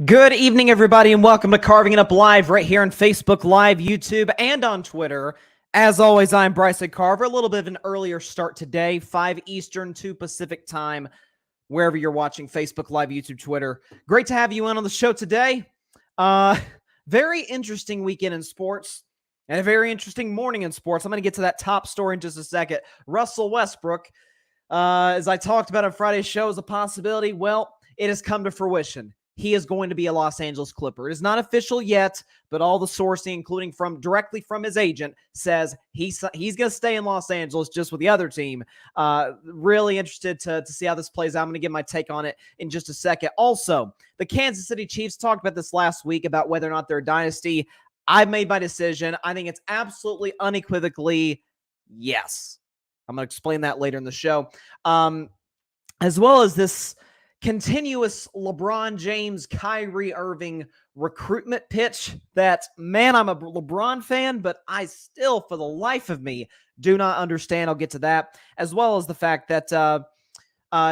Good evening, everybody, and welcome to Carving It Up Live right here on Facebook Live, YouTube, and on Twitter. As always, I'm Bryson Carver. A little bit of an earlier start today, 5 Eastern, 2 Pacific time, wherever you're watching, Facebook Live, YouTube, Twitter. Great to have you in on the show today. Very interesting weekend in sports and a very interesting morning in sports. I'm going to get to that top story in just a second. Russell Westbrook, as I talked about on Friday's show, is a possibility. Well, it has come to fruition. He is going to be a Los Angeles Clipper. It is not official yet, but all the sourcing, including directly from his agent, says he's going to stay in Los Angeles just with the other team. Really interested to see how this plays out. I'm going to give my take on it in just a second. Also, the Kansas City Chiefs talked about this last week about whether or not they're a dynasty. I've made my decision. I think it's absolutely unequivocally yes. I'm going to explain that later in the show. As well as this continuous LeBron James, Kyrie Irving recruitment pitch that, man, I'm a LeBron fan, but I still, for the life of me, do not understand. I'll get to that, as well as the fact that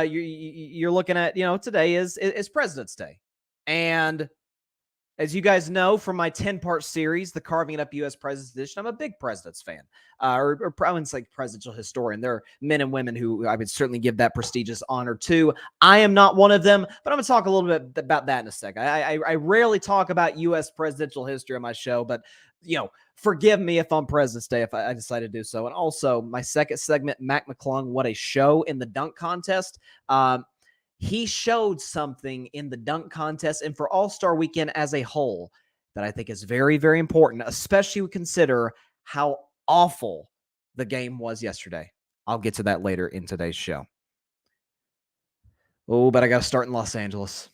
you're looking at, today is President's Day. And as you guys know from my 10-part series, the Carving It Up U.S. President's Edition, I'm a big President's fan, or I wouldn't say presidential historian. There are men and women who I would certainly give that prestigious honor to. I am not one of them, but I'm going to talk a little bit about that in a second. I rarely talk about U.S. presidential history on my show, but, forgive me if on President's Day if I decide to do so. And also, my second segment, Mac McClung, what a show in the dunk contest. He showed something in the dunk contest and for All-Star Weekend as a whole that I think is very, very important, especially when we consider how awful the game was yesterday. I'll get to that later in today's show. Oh, but I got to start in Los Angeles.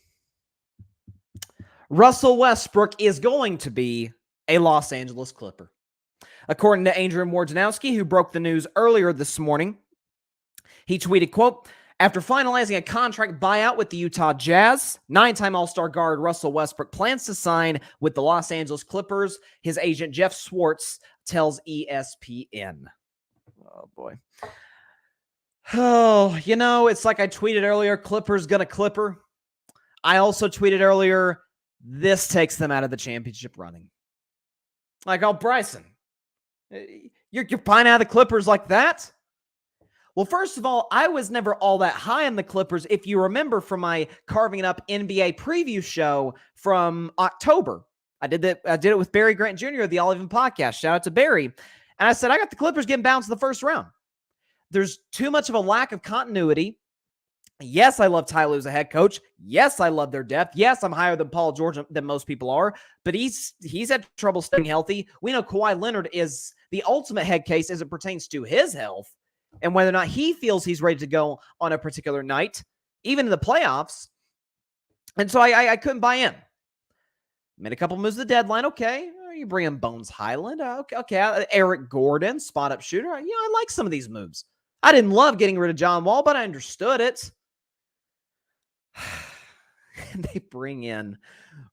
Russell Westbrook is going to be a Los Angeles Clipper. According to Andrew Wojnarowski, who broke the news earlier this morning, he tweeted, quote, "After finalizing a contract buyout with the Utah Jazz, 9-time All-Star guard Russell Westbrook plans to sign with the Los Angeles Clippers. His agent, Jeff Schwartz, tells ESPN. Oh, boy. Oh, it's like I tweeted earlier, Clippers gonna Clipper. I also tweeted earlier, this takes them out of the championship running. Like, oh, Bryson, you're finding out the Clippers like that? Well, first of all, I was never all that high on the Clippers. If you remember from my Carving It Up NBA preview show from October, I did it with Barry Grant Jr. of the All Even podcast. Shout out to Barry. And I said, I got the Clippers getting bounced in the first round. There's too much of a lack of continuity. Yes, I love Ty Lue as a head coach. Yes, I love their depth. Yes, I'm higher than Paul George than most people are, but he's had trouble staying healthy. We know Kawhi Leonard is the ultimate head case as it pertains to his health and whether or not he feels he's ready to go on a particular night, even in the playoffs. And so I couldn't buy in. Made a couple moves at the deadline. Okay, you bring in Bones Highland. Okay, Eric Gordon, spot-up shooter. I like some of these moves. I didn't love getting rid of John Wall, but I understood it. And they bring in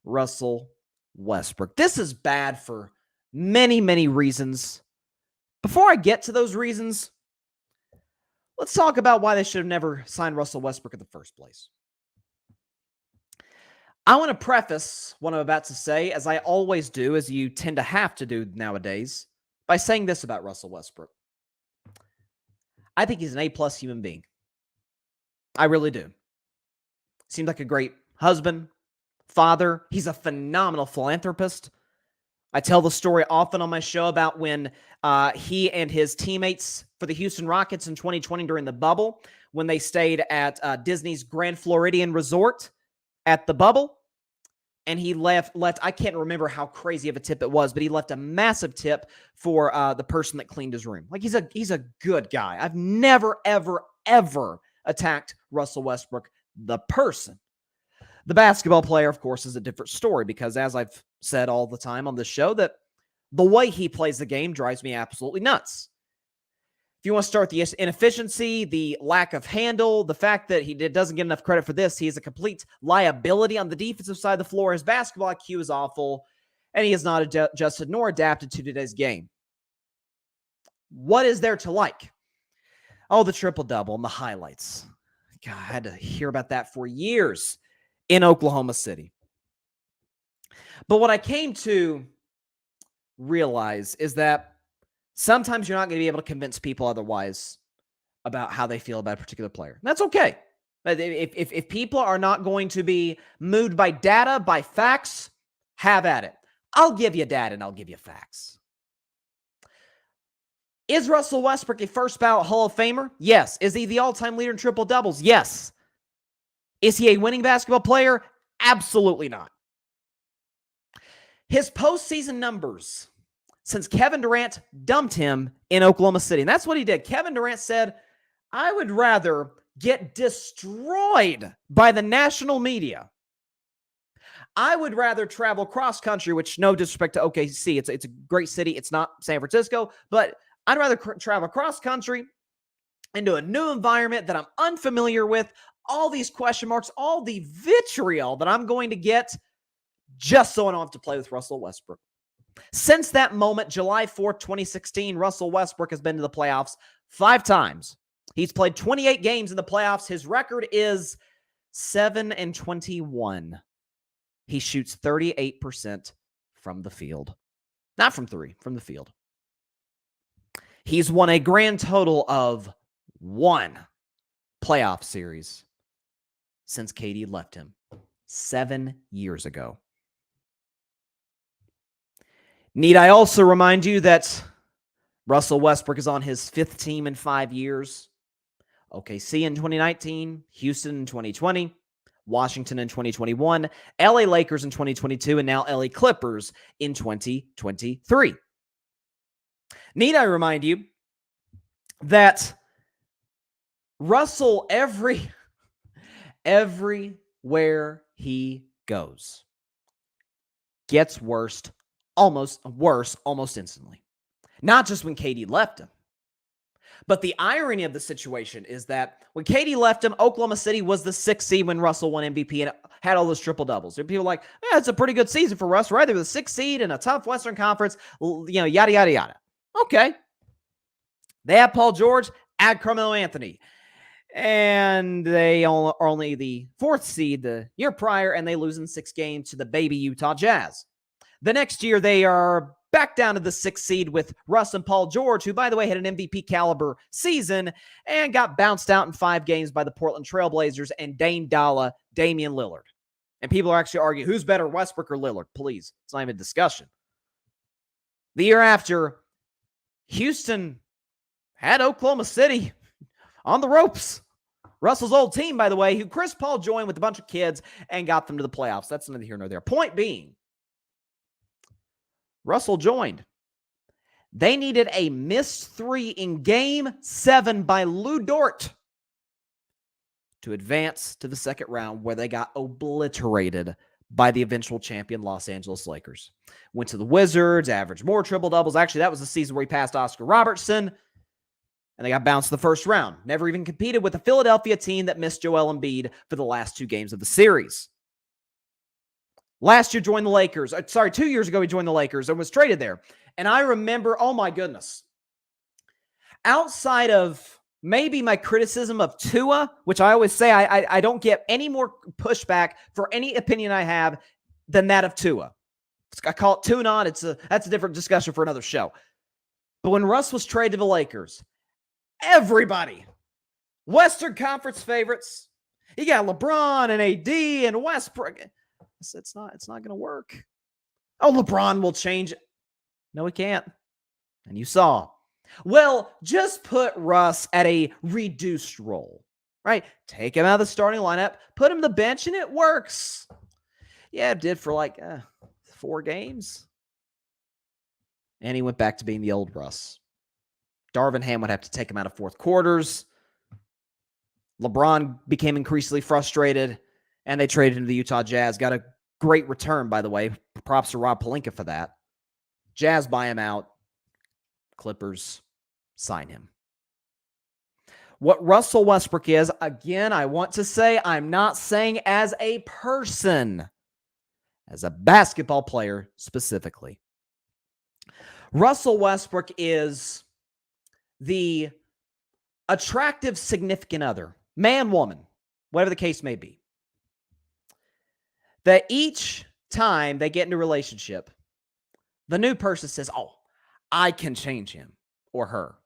Russell Westbrook. This is bad for many, many reasons. Before I get to those reasons, let's talk about why they should have never signed Russell Westbrook in the first place. I want to preface what I'm about to say, as I always do, as you tend to have to do nowadays, by saying this about Russell Westbrook. I think he's an A-plus human being. I really do. Seems like a great husband, father. He's a phenomenal philanthropist. I tell the story often on my show about when he and his teammates for the Houston Rockets in 2020 during the bubble, when they stayed at Disney's Grand Floridian Resort at the bubble, and he left, I can't remember how crazy of a tip it was, but he left a massive tip for the person that cleaned his room. Like, he's a good guy. I've never, ever, ever attacked Russell Westbrook, the person. The basketball player, of course, is a different story because, as I've said all the time on this show, that the way he plays the game drives me absolutely nuts. If you want to start the inefficiency, the lack of handle, the fact that he doesn't get enough credit for this, he is a complete liability on the defensive side of the floor. His basketball IQ is awful, and he is not adjusted nor adapted to today's game. What is there to like? Oh, the triple-double and the highlights. God, I had to hear about that for years in Oklahoma City. But what I came to realize is that sometimes you're not going to be able to convince people otherwise about how they feel about a particular player. That's okay. If people are not going to be moved by data, by facts, have at it. I'll give you data and I'll give you facts. Is Russell Westbrook a first ballot Hall of Famer? Yes. Is he the all-time leader in triple doubles? Yes. Is he a winning basketball player? Absolutely not. His postseason numbers since Kevin Durant dumped him in Oklahoma City. And that's what he did. Kevin Durant said, I would rather get destroyed by the national media. I would rather travel cross country, which no disrespect to OKC. It's a great city. It's not San Francisco, but I'd rather travel cross country into a new environment that I'm unfamiliar with, all these question marks, all the vitriol that I'm going to get just so I don't have to play with Russell Westbrook. Since that moment, July 4th, 2016, Russell Westbrook has been to the playoffs 5 times. He's played 28 games in the playoffs. His record is 7-21. He shoots 38% from the field. Not from 3, from the field. He's won a grand total of 1 playoff series since KD left him 7 years ago. Need I also remind you that Russell Westbrook is on his 5th team in 5 years. OKC in 2019, Houston in 2020, Washington in 2021, LA Lakers in 2022, and now LA Clippers in 2023. Need I remind you that Russell, everywhere he goes, gets worse almost instantly. Not just when KD left him. But the irony of the situation is that when KD left him, Oklahoma City was the 6th seed when Russell won MVP and had all those triple doubles. People were like, it's a pretty good season for Russ, right? They were the 6th seed in a tough Western Conference, yada, yada, yada. Okay. They have Paul George, add Carmelo Anthony. And they are only the 4th seed the year prior, and they lose in 6 games to the baby Utah Jazz. The next year, they are back down to the 6th seed with Russ and Paul George, who, by the way, had an MVP caliber season and got bounced out in 5 games by the Portland Trailblazers and Dame Dalla, Damian Lillard. And people are actually arguing, who's better, Westbrook or Lillard? Please, it's not even a discussion. The year after, Houston had Oklahoma City on the ropes. Russell's old team, by the way, who Chris Paul joined with a bunch of kids and got them to the playoffs. That's neither here nor there. Point being, Russell joined. They needed a missed 3 in Game 7 by Lou Dort to advance to the second round, where they got obliterated by the eventual champion Los Angeles Lakers. Went to the Wizards, averaged more triple doubles. Actually, that was the season where he passed Oscar Robertson, and they got bounced the first round. Never even competed with the Philadelphia team that missed Joel Embiid for the last 2 games of the series. Last year joined the Lakers. 2 years ago he joined the Lakers and was traded there. And I remember, oh my goodness, outside of maybe my criticism of Tua, which I always say I don't get any more pushback for any opinion I have than that of Tua. I call it tune-on. That's a different discussion for another show. But when Russ was traded to the Lakers, everybody, Western Conference favorites, you got LeBron and AD and Westbrook. It's not going to work. Oh, LeBron will change it. No, he can't. And you saw. Well, just put Russ at a reduced role, right? Take him out of the starting lineup, put him on the bench, and it works. Yeah, it did for like 4 games. And he went back to being the old Russ. Darvin Ham would have to take him out of 4th quarters. LeBron became increasingly frustrated, and they traded him to the Utah Jazz. Got a great return, by the way. Props to Rob Pelinka for that. Jazz buy him out. Clippers sign him. What Russell Westbrook is, again, I want to say, I'm not saying as a person, as a basketball player specifically. Russell Westbrook is the attractive significant other, man, woman, whatever the case may be, that each time they get into a relationship, the new person says, oh, I can change him or her.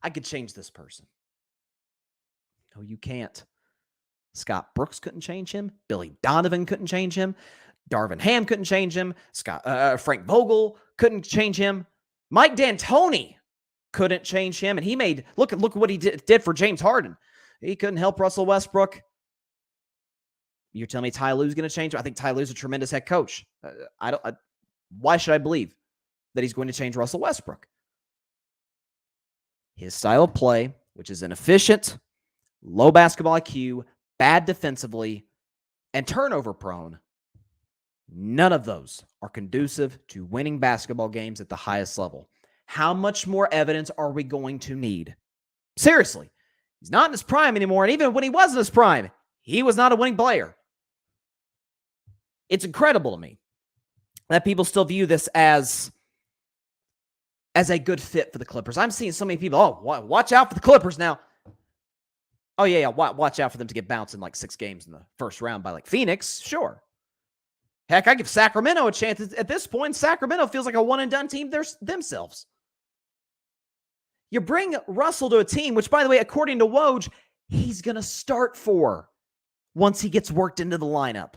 I could change this person. No, you can't. Scott Brooks couldn't change him. Billy Donovan couldn't change him. Darvin Ham couldn't change him. Frank Vogel couldn't change him. Mike D'Antoni couldn't change him. And he made, look what he did for James Harden. He couldn't help Russell Westbrook. You're telling me Ty Lue's going to change him? I think Ty Lue's a tremendous head coach. Why should I believe that he's going to change Russell Westbrook? His style of play, which is inefficient, low basketball IQ, bad defensively, and turnover prone, none of those are conducive to winning basketball games at the highest level. How much more evidence are we going to need? Seriously, he's not in his prime anymore, and even when he was in his prime, he was not a winning player. It's incredible to me that people still view this as a good fit for the Clippers. I'm seeing so many people, watch out for the Clippers now. Oh, yeah, watch out for them to get bounced in like 6 games in the first round by like Phoenix. Sure. Heck, I give Sacramento a chance. At this point, Sacramento feels like a one-and-done team themselves. You bring Russell to a team, which, by the way, according to Woj, he's going to start for once he gets worked into the lineup.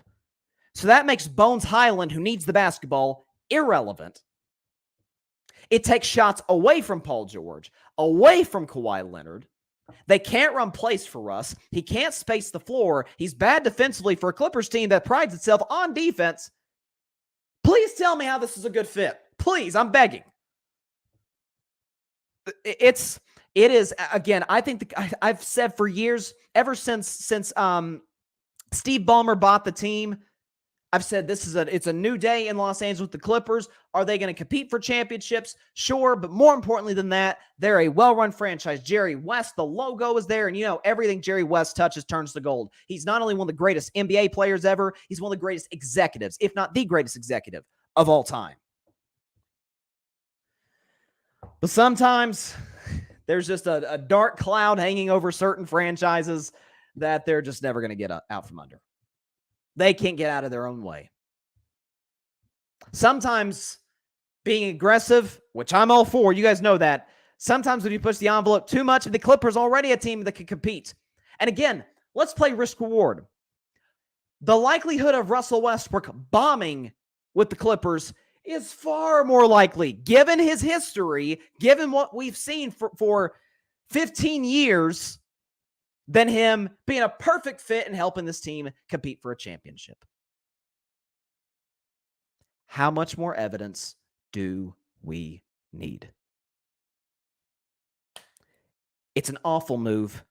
So that makes Bones Highland, who needs the basketball, irrelevant. It takes shots away from Paul George, away from Kawhi Leonard. They can't run plays for Russ. He can't space the floor. He's bad defensively for a Clippers team that prides itself on defense. Please tell me how this is a good fit. Please, I'm begging. It is, again, I think I've said for years, ever since Steve Ballmer bought the team, I've said it's a new day in Los Angeles with the Clippers. Are they going to compete for championships? Sure, but more importantly than that, they're a well-run franchise. Jerry West, the logo is there, and everything Jerry West touches turns to gold. He's not only one of the greatest NBA players ever, he's one of the greatest executives, if not the greatest executive of all time. But sometimes there's just a dark cloud hanging over certain franchises that they're just never going to get out from under. They can't get out of their own way. Sometimes being aggressive, which I'm all for, you guys know that. Sometimes when you push the envelope too much, the Clippers are already a team that can compete. And again, let's play risk-reward. The likelihood of Russell Westbrook bombing with the Clippers is far more likely, given his history, given what we've seen for 15 years, than him being a perfect fit and helping this team compete for a championship. How much more evidence do we need? It's an awful move,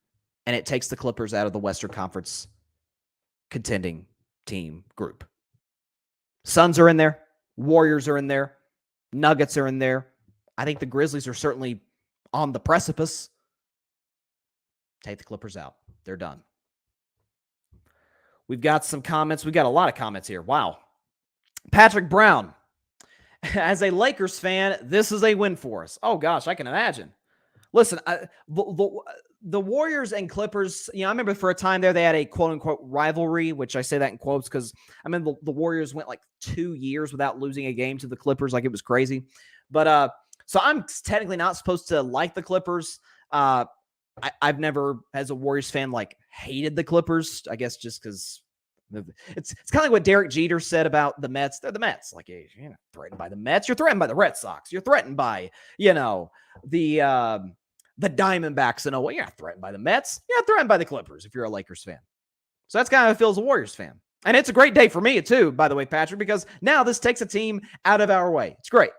and it takes the Clippers out of the Western Conference contending team group. Suns are in there. Warriors are in there. Nuggets are in there. I think the Grizzlies are certainly on the precipice. Take the Clippers out. They're done. We've got some comments. We've got a lot of comments here. Wow. Patrick Brown. As a Lakers fan, this is a win for us. Oh, gosh, I can imagine. Listen, the Warriors and Clippers, I remember for a time there, they had a quote-unquote rivalry, which I say that in quotes because, the Warriors went like 2 years without losing a game to the Clippers. Like, it was crazy. But, so I'm technically not supposed to like the Clippers. I've never, as a Warriors fan, hated the Clippers. I guess just because it's kind of like what Derek Jeter said about the Mets. They're the Mets. Like, you're not threatened by the Mets. You're threatened by the Red Sox. You're threatened by, the Diamondbacks in a way. You're not threatened by the Mets. You're not threatened by the Clippers if you're a Lakers fan. So that's kind of how it feels as a Warriors fan. And it's a great day for me, too, by the way, Patrick, because now this takes a team out of our way. It's great.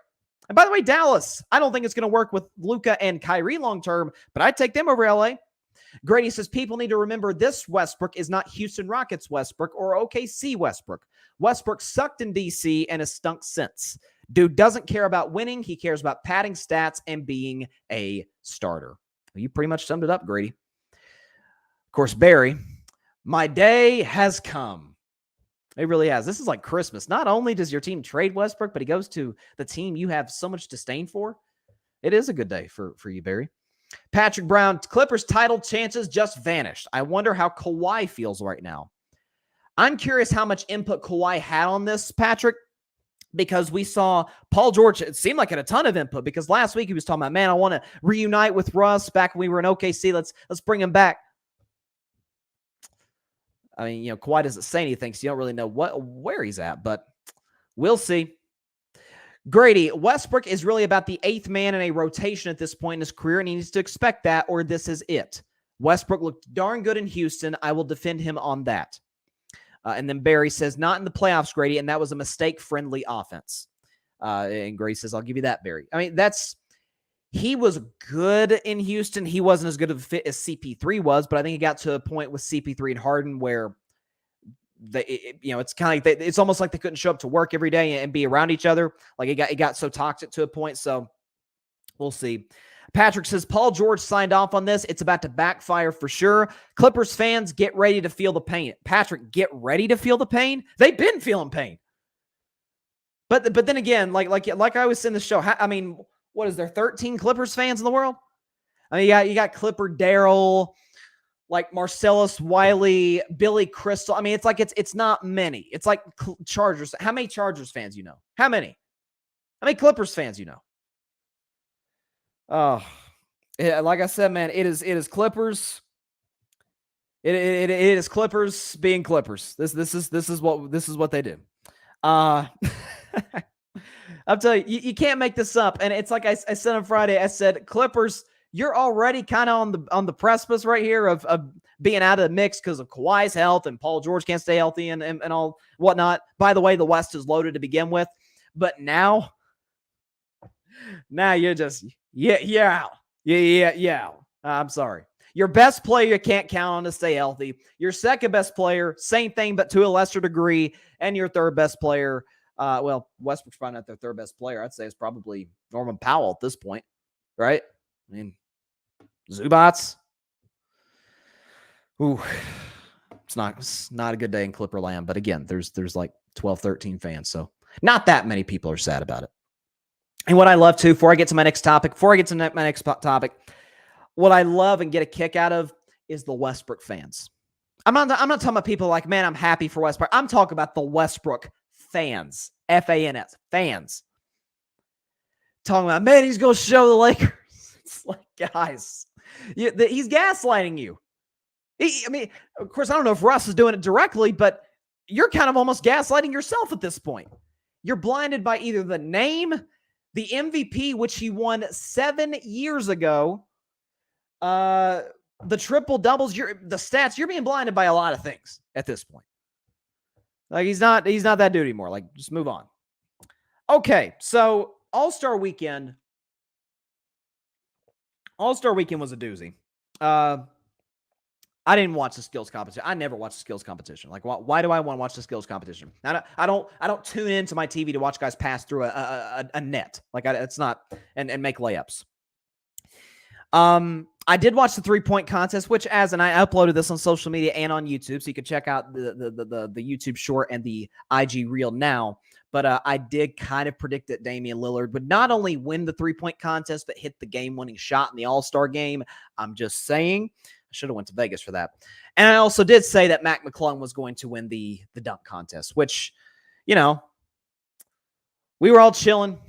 And by the way, Dallas, I don't think it's going to work with Luka and Kyrie long-term, but I'd take them over LA. Grady says, people need to remember this Westbrook is not Houston Rockets Westbrook or OKC Westbrook. Westbrook sucked in DC and has stunk since. Dude doesn't care about winning. He cares about padding stats and being a starter. Well, you pretty much summed it up, Grady. Of course, Barry, my day has come. It really has. This is like Christmas. Not only does your team trade Westbrook, but he goes to the team you have so much disdain for. It is a good day for you, Barry. Patrick Brown, Clippers title chances just vanished. I wonder how Kawhi feels right now. I'm curious how much input Kawhi had on this, Patrick, because we saw Paul George, it seemed like had a ton of input, because last week he was talking about, man, I want to reunite with Russ back when we were in OKC. Let's bring him back. I mean, Kawhi doesn't say anything, so you don't really know where he's at, but we'll see. Grady, Westbrook is really about the 8th man in a rotation at this point in his career, and he needs to expect that, or this is it. Westbrook looked darn good in Houston. I will defend him on that. And then Barry says, not in the playoffs, Grady, and that was a mistake-friendly offense. And Grady says, I'll give you that, Barry. I mean, he was good in Houston. He wasn't as good of a fit as CP3 was, but I think he got to a point with CP3 and Harden where it's kind of like it's almost like they couldn't show up to work every day and be around each other. Like it got so toxic to a point. So we'll see. Patrick says, Paul George signed off on this. It's about to backfire for sure. Clippers fans, get ready to feel the pain. Patrick, get ready to feel the pain? They've been feeling pain. But then again, like I was in the show, I mean, what is there, 13 Clippers fans in the world? I mean, you got Clipper Daryl, like Marcellus Wiley, Billy Crystal. I mean, it's like it's not many. It's like Chargers. How many Chargers fans you know? How many? How many Clippers fans you know? Oh, like I said, man, it is Clippers. It is Clippers being Clippers. This is what they do. I'm telling you, you can't make this up. And it's like I said on Friday. I said, Clippers, you're already kind of on the precipice right here of being out of the mix because of Kawhi's health and Paul George can't stay healthy and all whatnot. By the way, the West is loaded to begin with, but now you're just yeah. I'm sorry. Your best player you can't count on to stay healthy. Your second best player, same thing, but to a lesser degree, and your third best player. Westbrook's probably not their third best player. I'd say it's probably Norman Powell at this point, right? I mean, Zubats. Ooh, it's not a good day in Clipper land. But again, there's like 12, 13 fans, so not that many people are sad about it. And what I love too, before I get to my next topic, what I love and get a kick out of is the Westbrook fans. I'm not talking about people like, man, I'm happy for Westbrook. I'm talking about the Westbrook fans, FANS, fans. Talking about, man, he's going to show the Lakers. It's like, guys, he's gaslighting you. I mean, of course, I don't know if Russ is doing it directly, but you're kind of almost gaslighting yourself at this point. You're blinded by either the name, the MVP, which he won 7 years ago, the triple doubles, the stats. You're being blinded by a lot of things at this point. Like he's not that dude anymore. Like, just move on. Okay, so All-Star Weekend was a doozy. I didn't watch the skills competition. I never watched the skills competition. Like, why do I want to watch the skills competition? I don't tune into my TV to watch guys pass through a net. Like, it's not and make layups. I did watch the 3-point contest, which I uploaded this on social media and on YouTube, so you can check out the YouTube short and the IG reel now. But I did kind of predict that Damian Lillard would not only win the 3-point contest, but hit the game-winning shot in the All-Star game. I'm just saying. I should have went to Vegas for that. And I also did say that Mac McClung was going to win the dunk contest, which, we were all chilling.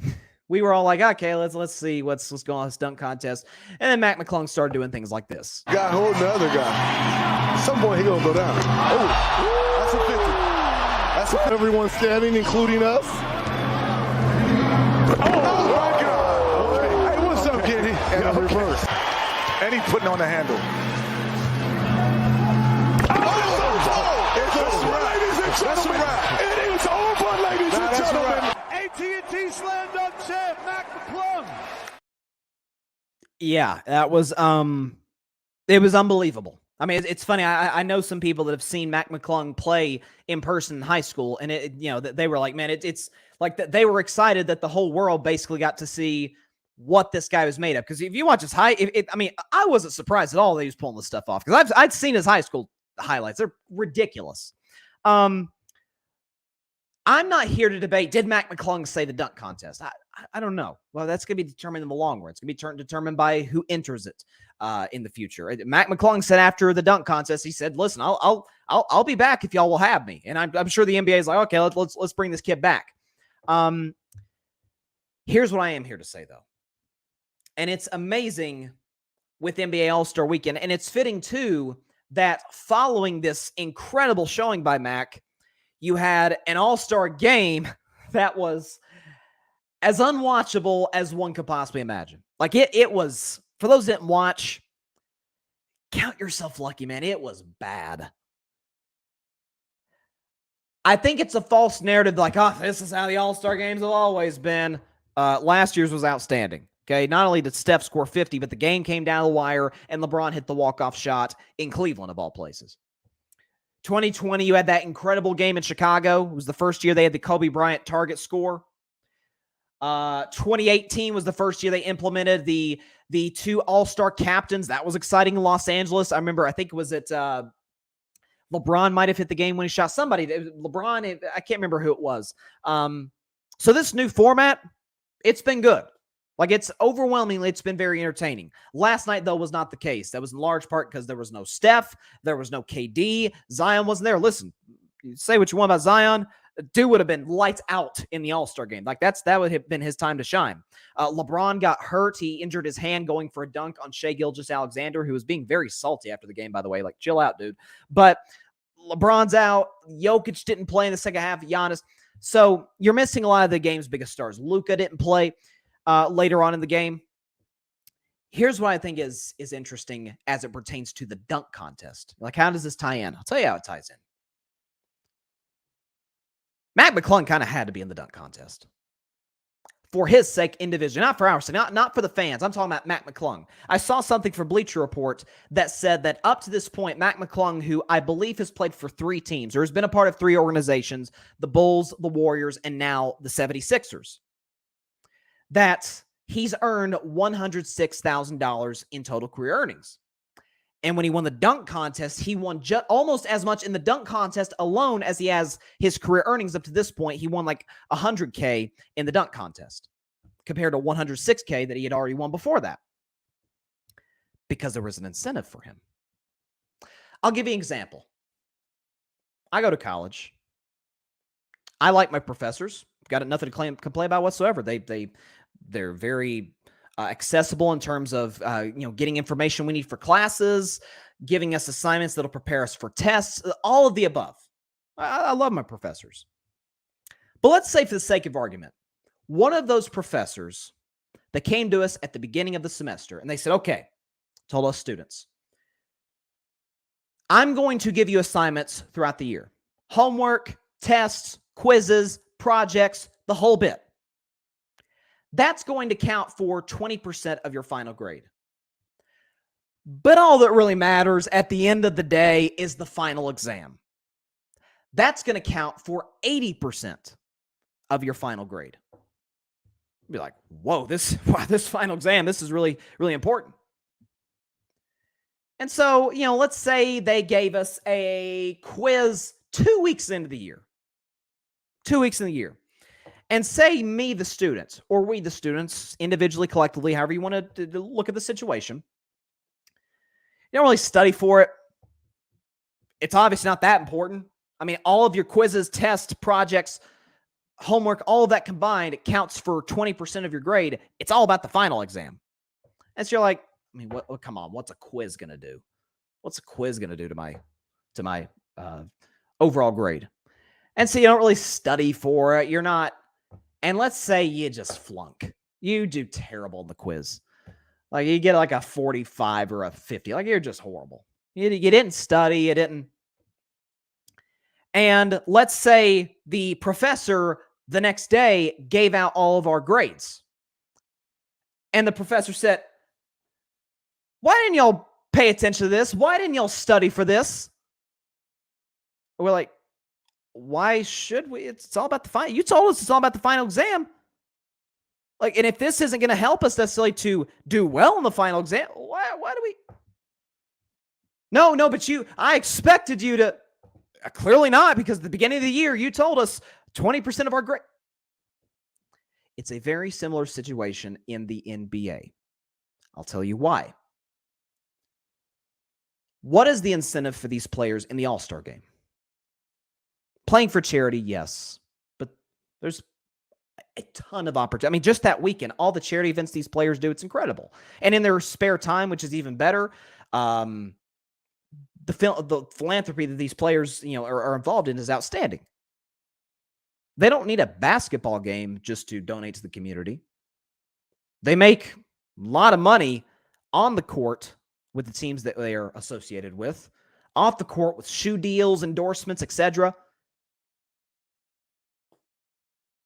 We were all like, okay, let's see what's going on this dunk contest. And then Mac McClung started doing things like this. Guy holding the other guy. At some point, he going to go down. Oh, that's a 50. That's a everyone standing, including us. Oh, my God. Hey, what's up, kid? And a reverse. And he putting on the handle. That's a wrap. It is over, ladies and gentlemen. AT&T Slam Dunk Champ, Mac McClung. Yeah, that was it was unbelievable. I mean, it's funny. I know some people that have seen Mac McClung play in person in high school, and they were like, man, it's like that. They were excited that the whole world basically got to see what this guy was made of. Because if you watch his I wasn't surprised at all that he was pulling this stuff off, because I'd seen his high school highlights. They're ridiculous. I'm not here to debate, did Mac McClung say the dunk contest? I don't know. Well, that's going to be determined in the long run. It's going to be determined by who enters it in the future. Mac McClung said after the dunk contest, he said, "Listen, I'll be back if y'all will have me." And I'm sure the NBA is like, "Okay, let's bring this kid back." Here's what I am here to say though, and it's amazing with NBA All-Star Weekend, and it's fitting too that following this incredible showing by Mac, you had an All-Star game that was as unwatchable as one could possibly imagine. Like it was, for those that didn't watch, count yourself lucky, man. It was bad. I think it's a false narrative like, oh, this is how the All-Star games have always been. Last year's was outstanding. Okay, not only did Steph score 50, but the game came down the wire and LeBron hit the walk-off shot in Cleveland, of all places. 2020, you had that incredible game in Chicago. It was the first year they had the Kobe Bryant target score. 2018 was the first year they implemented the two all-star captains. That was exciting in Los Angeles. I think it was at LeBron might have hit the game-winning shot. LeBron, I can't remember who it was. So this new format, it's been good. Like, it's been very entertaining. Last night, though, was not the case. That was in large part because there was no Steph. There was no KD. Zion wasn't there. Listen, you say what you want about Zion. Dude would have been lights out in the All-Star game. Like, that would have been his time to shine. LeBron got hurt. He injured his hand going for a dunk on Shai Gilgeous-Alexander, who was being very salty after the game, by the way. Like, chill out, dude. But LeBron's out. Jokic didn't play in the second half. Giannis. So you're missing a lot of the game's biggest stars. Luka didn't play later on in the game. Here's what I think is interesting as it pertains to the dunk contest. Like, how does this tie in? I'll tell you how it ties in. Mac McClung kind of had to be in the dunk contest. For his sake individually, not for our sake, not for the fans. I'm talking about Mac McClung. I saw something from Bleacher Report that said that up to this point, Mac McClung, who I believe has played for 3 teams, or has been a part of 3 organizations, the Bulls, the Warriors, and now the 76ers, that he's earned $106,000 in total career earnings. And when he won the dunk contest, he won almost as much in the dunk contest alone as he has his career earnings up to this point. He won like $100K in the dunk contest compared to $106K that he had already won before that, because there was an incentive for him. I'll give you an example. I go to college. I like my professors. Got nothing to complain about whatsoever. They're very accessible in terms of getting information we need for classes, giving us assignments that'll prepare us for tests, all of the above. I love my professors. But let's say, for the sake of argument, one of those professors that came to us at the beginning of the semester and they said, okay, told us students, I'm going to give you assignments throughout the year. Homework, tests, quizzes, projects, the whole bit. That's going to count for 20% of your final grade. But all that really matters at the end of the day is the final exam. That's going to count for 80% of your final grade. You'll be like, whoa, this final exam, this is really, really important. And so, let's say they gave us a quiz 2 weeks into the year. 2 weeks in the year. And say me, the students, or we, the students, individually, collectively, however you want to look at the situation, you don't really study for it. It's obviously not that important. I mean, all of your quizzes, tests, projects, homework, all of that combined, it counts for 20% of your grade. It's all about the final exam. And so you're like, I mean, come on, what's a quiz going to do? What's a quiz going to do to my overall grade? And so you don't really study for it. You're not. And let's say you just flunk. You do terrible in the quiz. Like, you get like a 45 or a 50. Like, you're just horrible. You didn't study. You didn't. And let's say the professor the next day gave out all of our grades. And the professor said, why didn't y'all pay attention to this? Why didn't y'all study for this? We're like, why should we? It's all about the final. You told us it's all about the final exam. Like, and if this isn't going to help us necessarily to do well in the final exam, why do we? No, but I expected you to. Clearly not, because at the beginning of the year, you told us 20% of our grade. It's a very similar situation in the NBA. I'll tell you why. What is the incentive for these players in the All-Star game? Playing for charity, yes, but there's a ton of opportunity. I mean, just that weekend, all the charity events these players do, it's incredible. And in their spare time, which is even better, the philanthropy that these players, are involved in is outstanding. They don't need a basketball game just to donate to the community. They make a lot of money on the court with the teams that they are associated with, off the court with shoe deals, endorsements, etc.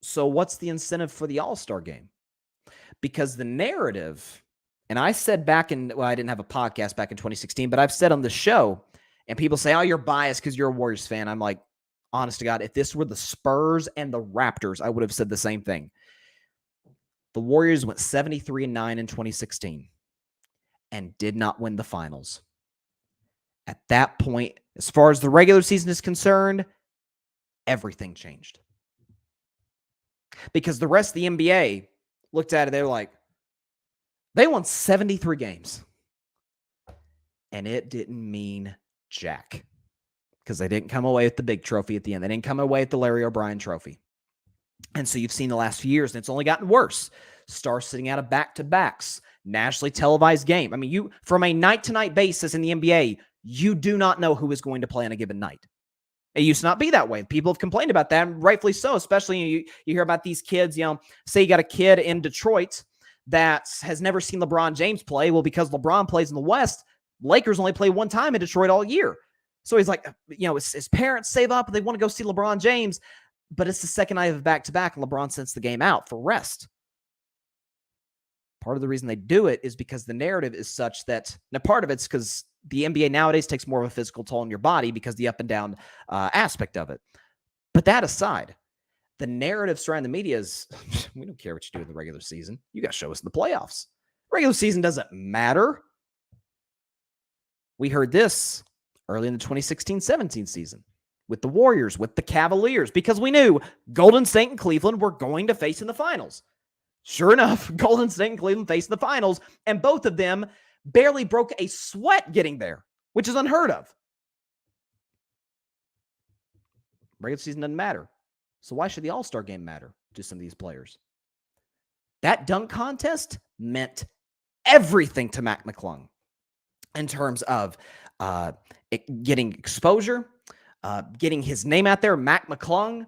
So what's the incentive for the All-Star game? Because the narrative, and I said I didn't have a podcast back in 2016, but I've said on the show, and people say, oh, you're biased because you're a Warriors fan. I'm like, honest to God, if this were the Spurs and the Raptors, I would have said the same thing. The Warriors went 73-9 in 2016 and did not win the finals. At that point, as far as the regular season is concerned, everything changed. Because the rest of the NBA looked at it, they were like, they won 73 games. And it didn't mean jack. Because they didn't come away with the big trophy at the end. They didn't come away with the Larry O'Brien trophy. And so you've seen the last few years, and it's only gotten worse. Stars sitting out of back-to-backs, nationally televised game. I mean, from a night-to-night basis in the NBA, you do not know who is going to play on a given night. It used to not be that way. People have complained about that, and rightfully so, especially you hear about these kids, say you got a kid in Detroit that has never seen LeBron James play. Well, because LeBron plays in the West, Lakers only play one time in Detroit all year. So he's like, his parents save up and they want to go see LeBron James, but it's the second night of back-to-back, and LeBron sends the game out for rest. Part of the reason they do it is because the narrative is such that, now part of it's because the NBA nowadays takes more of a physical toll on your body because the up and down aspect of it. But that aside, the narrative surrounding the media is, we don't care what you do in the regular season. You got to show us in the playoffs. Regular season doesn't matter. We heard this early in the 2016-17 season with the Warriors, with the Cavaliers, because we knew Golden State and Cleveland were going to face in the finals. Sure enough, Golden State and Cleveland faced the finals, and both of them barely broke a sweat getting there, which is unheard of. Regular season doesn't matter. So why should the All-Star game matter to some of these players? That dunk contest meant everything to Mac McClung in terms of getting exposure, getting his name out there, Mac McClung,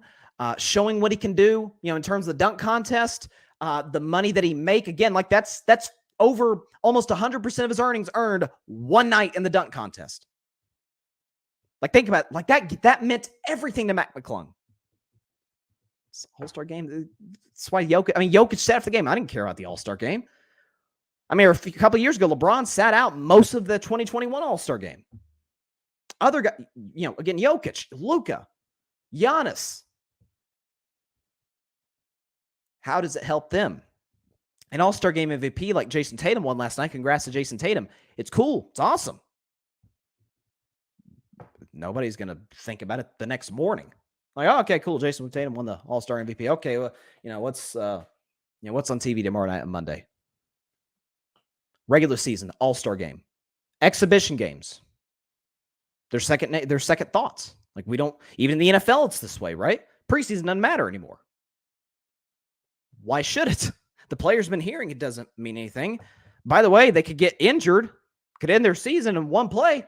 showing what he can do, in terms of the dunk contest, the money that he make. Again, like that's over almost 100% of his earnings earned one night in the dunk contest. Like, think about it. Like that meant everything to Mac McClung. All-Star game. That's why Jokic sat for the game. I didn't care about the All-Star game. I mean, a couple of years ago, LeBron sat out most of the 2021 All-Star game. Other guys, again, Jokic, Luka, Giannis. How does it help them? An All-Star game MVP like Jason Tatum won last night. Congrats to Jason Tatum. It's cool. It's awesome. Nobody's going to think about it the next morning. Like, oh, okay, cool. Jason Tatum won the All-Star MVP. Okay, well, what's on TV tomorrow night on Monday? Regular season, All-Star game, exhibition games. Their second thoughts. Like, we don't, even in the NFL, it's this way, right? Preseason doesn't matter anymore. Why should it? The player's been hearing it doesn't mean anything. By the way, they could get injured, could end their season in one play.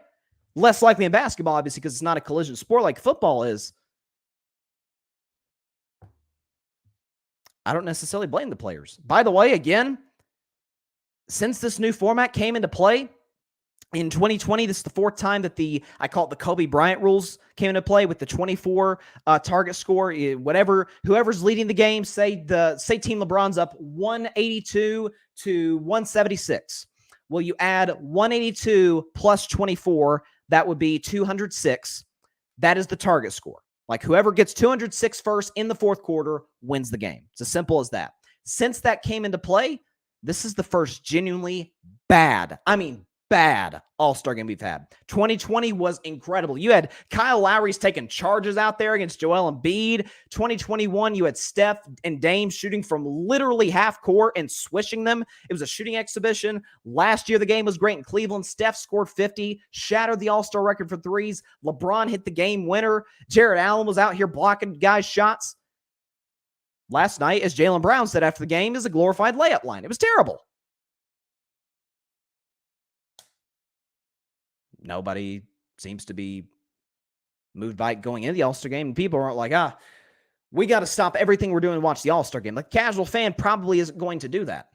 Less likely in basketball, obviously, because it's not a collision sport like football is. I don't necessarily blame the players. By the way, again, since this new format came into play in 2020, this is the fourth time that I call it the Kobe Bryant rules came into play with the 24 target score. Whoever's leading the game, say Team LeBron's up 182 to 176. Well, you add 182 plus 24, that would be 206. That is the target score. Like, whoever gets 206 first in the fourth quarter wins the game. It's as simple as that. Since that came into play, this is the first genuinely bad, bad All-Star game we've had. 2020 was incredible. You had Kyle Lowry's taking charges out there against Joel Embiid. 2021, you had Steph and Dame shooting from literally half court and swishing them. It was a shooting exhibition. Last year, the game was great in Cleveland. Steph scored 50, shattered the All-Star record for threes. LeBron hit the game winner. Jared Allen was out here blocking guys' shots. Last night, as Jaylen Brown said after the game, is a glorified layup line. It was terrible. Nobody seems to be moved by it going into the All-Star game. And people aren't like, we got to stop everything we're doing to watch the All-Star game. Like, casual fan probably isn't going to do that.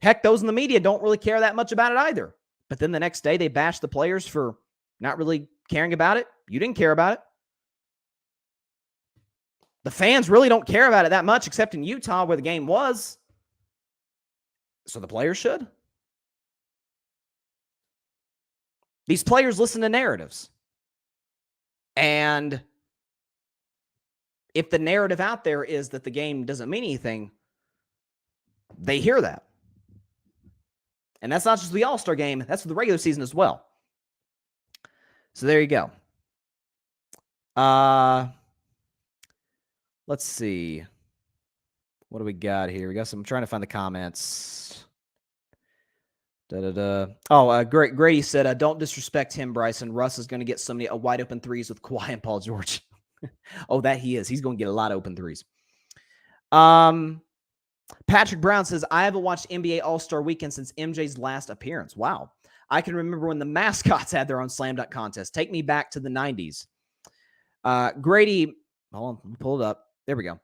Heck, those in the media don't really care that much about it either. But then the next day, they bash the players for not really caring about it. You didn't care about it. The fans really don't care about it that much, except in Utah where the game was. So the players should. These players listen to narratives. And if the narrative out there is that the game doesn't mean anything, they hear that. And that's not just the All-Star game, that's the regular season as well. So there you go. Let's see. What do we got here? I'm trying to find the comments. Oh, Grady said, don't disrespect him, Bryson. Russ is going to get so many wide open threes with Kawhi and Paul George. Oh, that he is. He's going to get a lot of open threes. Patrick Brown says, I haven't watched NBA All-Star Weekend since MJ's last appearance. Wow. I can remember when the mascots had their own slam dunk contest. Take me back to the 90s. Grady, hold on, pull it up. There we go.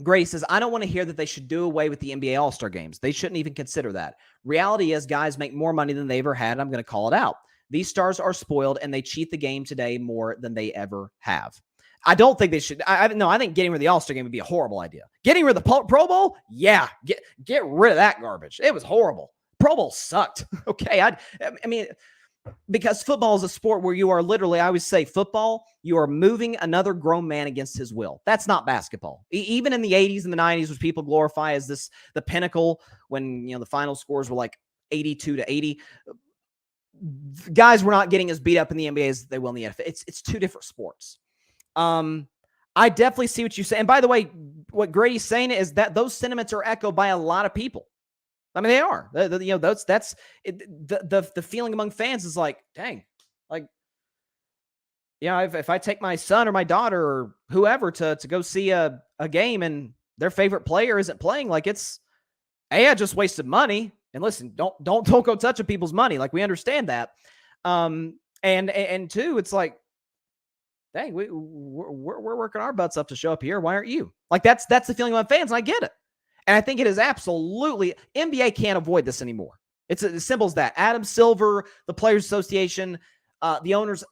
Grady says, I don't want to hear that they should do away with the NBA All-Star games. They shouldn't even consider that. Reality is guys make more money than they ever had. I'm going to call it out. These stars are spoiled and they cheat the game today more than they ever have. I don't think they should. I think getting rid of the All-Star game would be a horrible idea. Getting rid of the Pro Bowl? Yeah. Get rid of that garbage. It was horrible. Pro Bowl sucked. Okay. I mean, because football is a sport where you are literally, I always say football, you are moving another grown man against his will. That's not basketball. Even in the 80s and the 90s, which people glorify as the pinnacle when, the final scores were like 82-80, guys were not getting as beat up in the NBA as they will in the NFL. It's two different sports. I definitely see what you say. And by the way, what Grady's saying is that those sentiments are echoed by a lot of people. I mean, they are. That's the feeling among fans is like, dang, like, if I take my son or my daughter or whoever to go see a game and their favorite player isn't playing, like I just wasted money. And listen, don't go touching people's money. Like, we understand that. And two, it's like, dang, we're working our butts up to show up here. Why aren't you? Like, that's the feeling among fans, and I get it. And I think it is absolutely, NBA can't avoid this anymore. It's as simple as that. Adam Silver, the Players Association, the owners,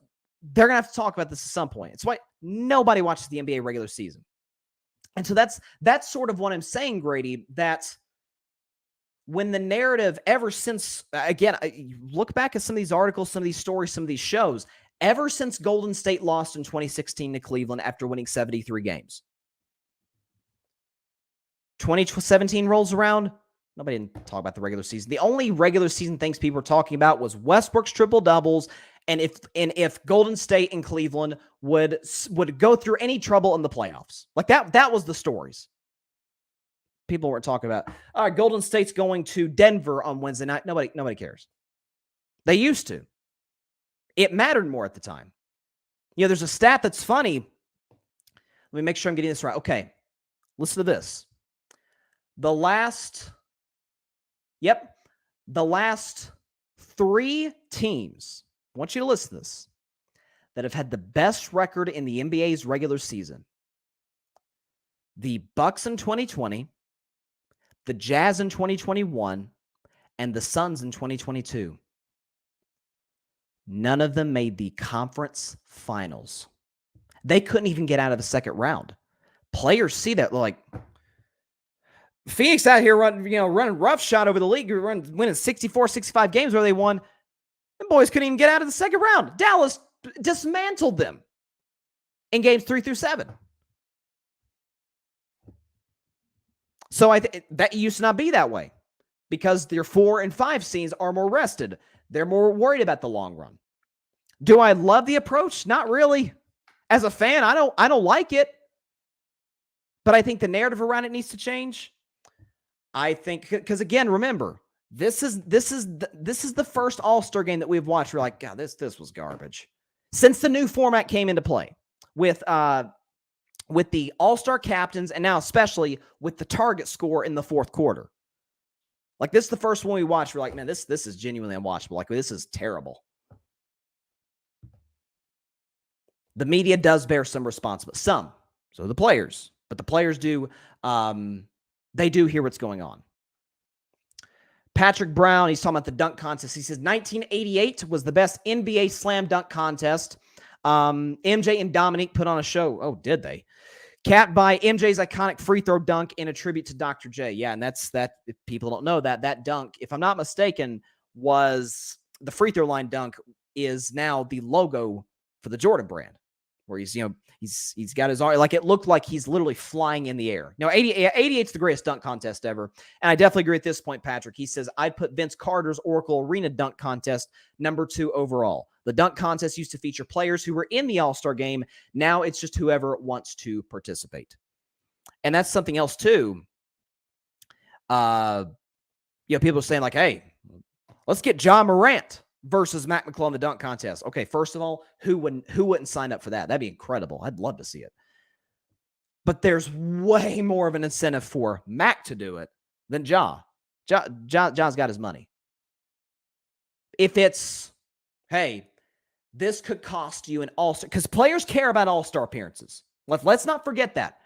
they're going to have to talk about this at some point. It's why nobody watches the NBA regular season. And so that's sort of what I'm saying, Grady, that when the narrative ever since, again, look back at some of these articles, some of these stories, some of these shows, ever since Golden State lost in 2016 to Cleveland after winning 73 games. 2017 rolls around, nobody didn't talk about the regular season. The only regular season things people were talking about was Westbrook's triple-doubles and if Golden State and Cleveland would go through any trouble in the playoffs. Like that was the stories. People weren't talking about, all right, Golden State's going to Denver on Wednesday night. Nobody cares. They used to. It mattered more at the time. There's a stat that's funny. Let me make sure I'm getting this right. Okay, listen to this. The last 3 teams, I want you to listen to this, that have had the best record in the NBA's regular season. The Bucks in 2020, the Jazz in 2021, and the Suns in 2022. None of them made the conference finals. They couldn't even get out of the second round. Players see that, like, Phoenix out here running roughshod over the league, winning 64, 65 games where they won. Them boys couldn't even get out of the second round. Dallas dismantled them in games 3 through 7. So that used to not be that way. because their 4 and 5 seeds are more rested. They're more worried about the long run. Do I love the approach? Not really. As a fan, I don't like it. But I think the narrative around it needs to change. I think, because again, remember, this is the first All-Star game that we've watched. We're like, God, this was garbage. Since the new format came into play with the All-Star captains, and now especially with the target score in the fourth quarter. Like, this is the first one we watched. We're like, man, this is genuinely unwatchable. Like, this is terrible. The media does bear some responsibility. Some. So the players. But the players do, they do hear what's going on. Patrick Brown, he's talking about the dunk contest. He says 1988 was the best NBA slam dunk contest. MJ and Dominique put on a show. Oh, did they? Capped by MJ's iconic free throw dunk in a tribute to Dr. J. Yeah, and that's that. If people don't know that dunk, if I'm not mistaken, was the free throw line dunk is now the logo for the Jordan brand, where he's got his arm, like it looked like he's literally flying in the air. Now, 88's the greatest dunk contest ever. And I definitely agree at this point, Patrick. He says, I'd put Vince Carter's Oracle Arena dunk contest number 2 overall. The dunk contest used to feature players who were in the All-Star game. Now it's just whoever wants to participate. And that's something else too. People are saying like, hey, let's get John Morant versus Mac McClung in the dunk contest. Okay, first of all, who wouldn't sign up for that? That'd be incredible. I'd love to see it. But there's way more of an incentive for Mac to do it than Ja. Ja's got his money. If it's, hey, this could cost you an All-Star, because players care about All-Star appearances. Let's not forget that.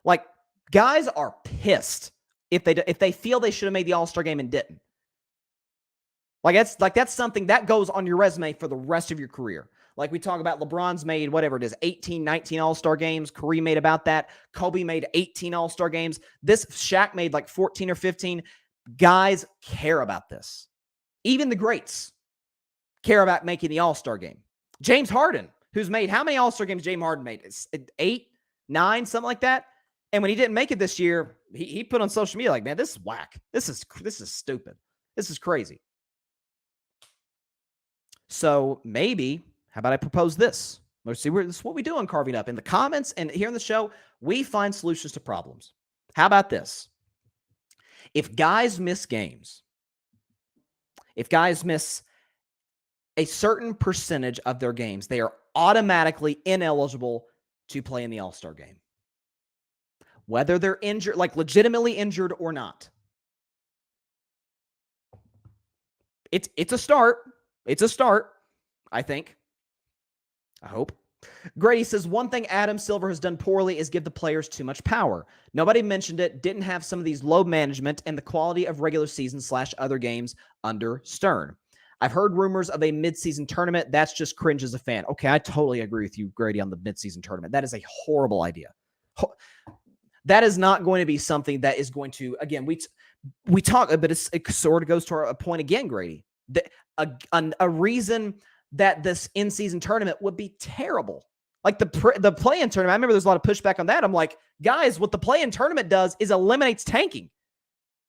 Like, guys are pissed if they feel they should have made the All-Star game and didn't. That's something that goes on your resume for the rest of your career. Like we talk about, LeBron's made, whatever it is, 18, 19 All-Star games. Kareem made about that. Kobe made 18 All-Star games. Shaq made like 14 or 15. Guys care about this. Even the greats care about making the All-Star game. James Harden, who's made, how many All-Star games James Harden made? It's 8, 9, something like that. And when he didn't make it this year, he put on social media like, man, this is whack. This is stupid. This is crazy. So maybe, how about I propose this? Let's see, this is what we do on Carving Up. In the comments and here on the show, we find solutions to problems. How about this? If guys miss games, if guys miss a certain percentage of their games, they are automatically ineligible to play in the All-Star game. Whether they're injured, like legitimately injured or not. It's a start. It's a start, I think. I hope. Grady says, one thing Adam Silver has done poorly is give the players too much power. Nobody mentioned it, didn't have some of these load management and the quality of regular season / other games under Stern. I've heard rumors of a midseason tournament. That's just cringe as a fan. Okay, I totally agree with you, Grady, on the midseason tournament. That is a horrible idea. That is not going to be something that is going to, again, we talk, but it sort of goes to our point again, Grady. A reason that this in-season tournament would be terrible. Like the play-in tournament, I remember there's a lot of pushback on that. I'm like, guys, what the play-in tournament does is eliminates tanking.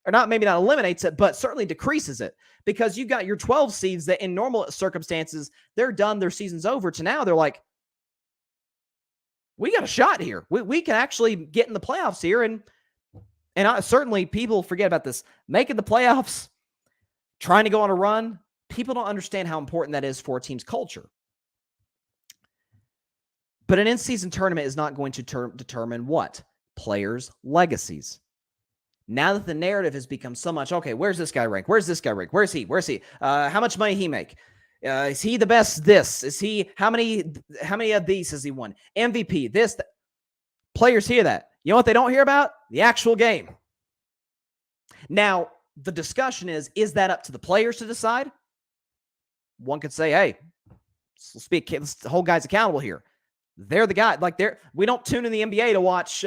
Or maybe not eliminates it, but certainly decreases it. Because you've got your 12 seeds that in normal circumstances, they're done, their season's over. To now, they're like, we got a shot here. We can actually get in the playoffs here. And certainly people forget about this. Making the playoffs, trying to go on a run, people don't understand how important that is for a team's culture. But an in-season tournament is not going to determine what? Players' legacies. Now that the narrative has become so much, okay, where's this guy ranked? Where's this guy ranked? Where's he? How much money he make? Is he the best? This is he? How many of these has he won? MVP. This. Players hear that. You know what they don't hear about? The actual game. Now the discussion is that up to the players to decide? One could say, hey, let's hold guys accountable here. They're the guy. Like we don't tune in the NBA to watch,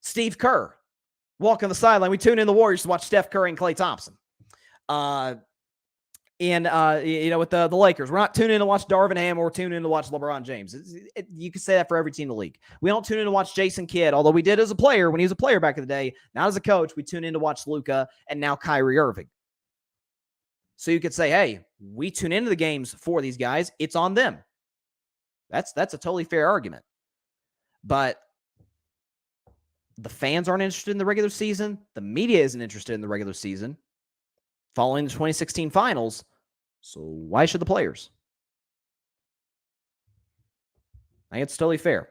Steve Kerr walk on the sideline. We tune in the Warriors to watch Steph Curry and Klay Thompson. with the Lakers. We're not tuning in to watch Darvin Ham or tuning in to watch LeBron James. You can say that for every team in the league. We don't tune in to watch Jason Kidd, although we did as a player when he was a player back in the day. Now as a coach, we tune in to watch Luka and now Kyrie Irving. So you could say, hey, we tune into the games for these guys. It's on them. That's a totally fair argument. But the fans aren't interested in the regular season. The media isn't interested in the regular season following the 2016 finals. So why should the players? I think it's totally fair.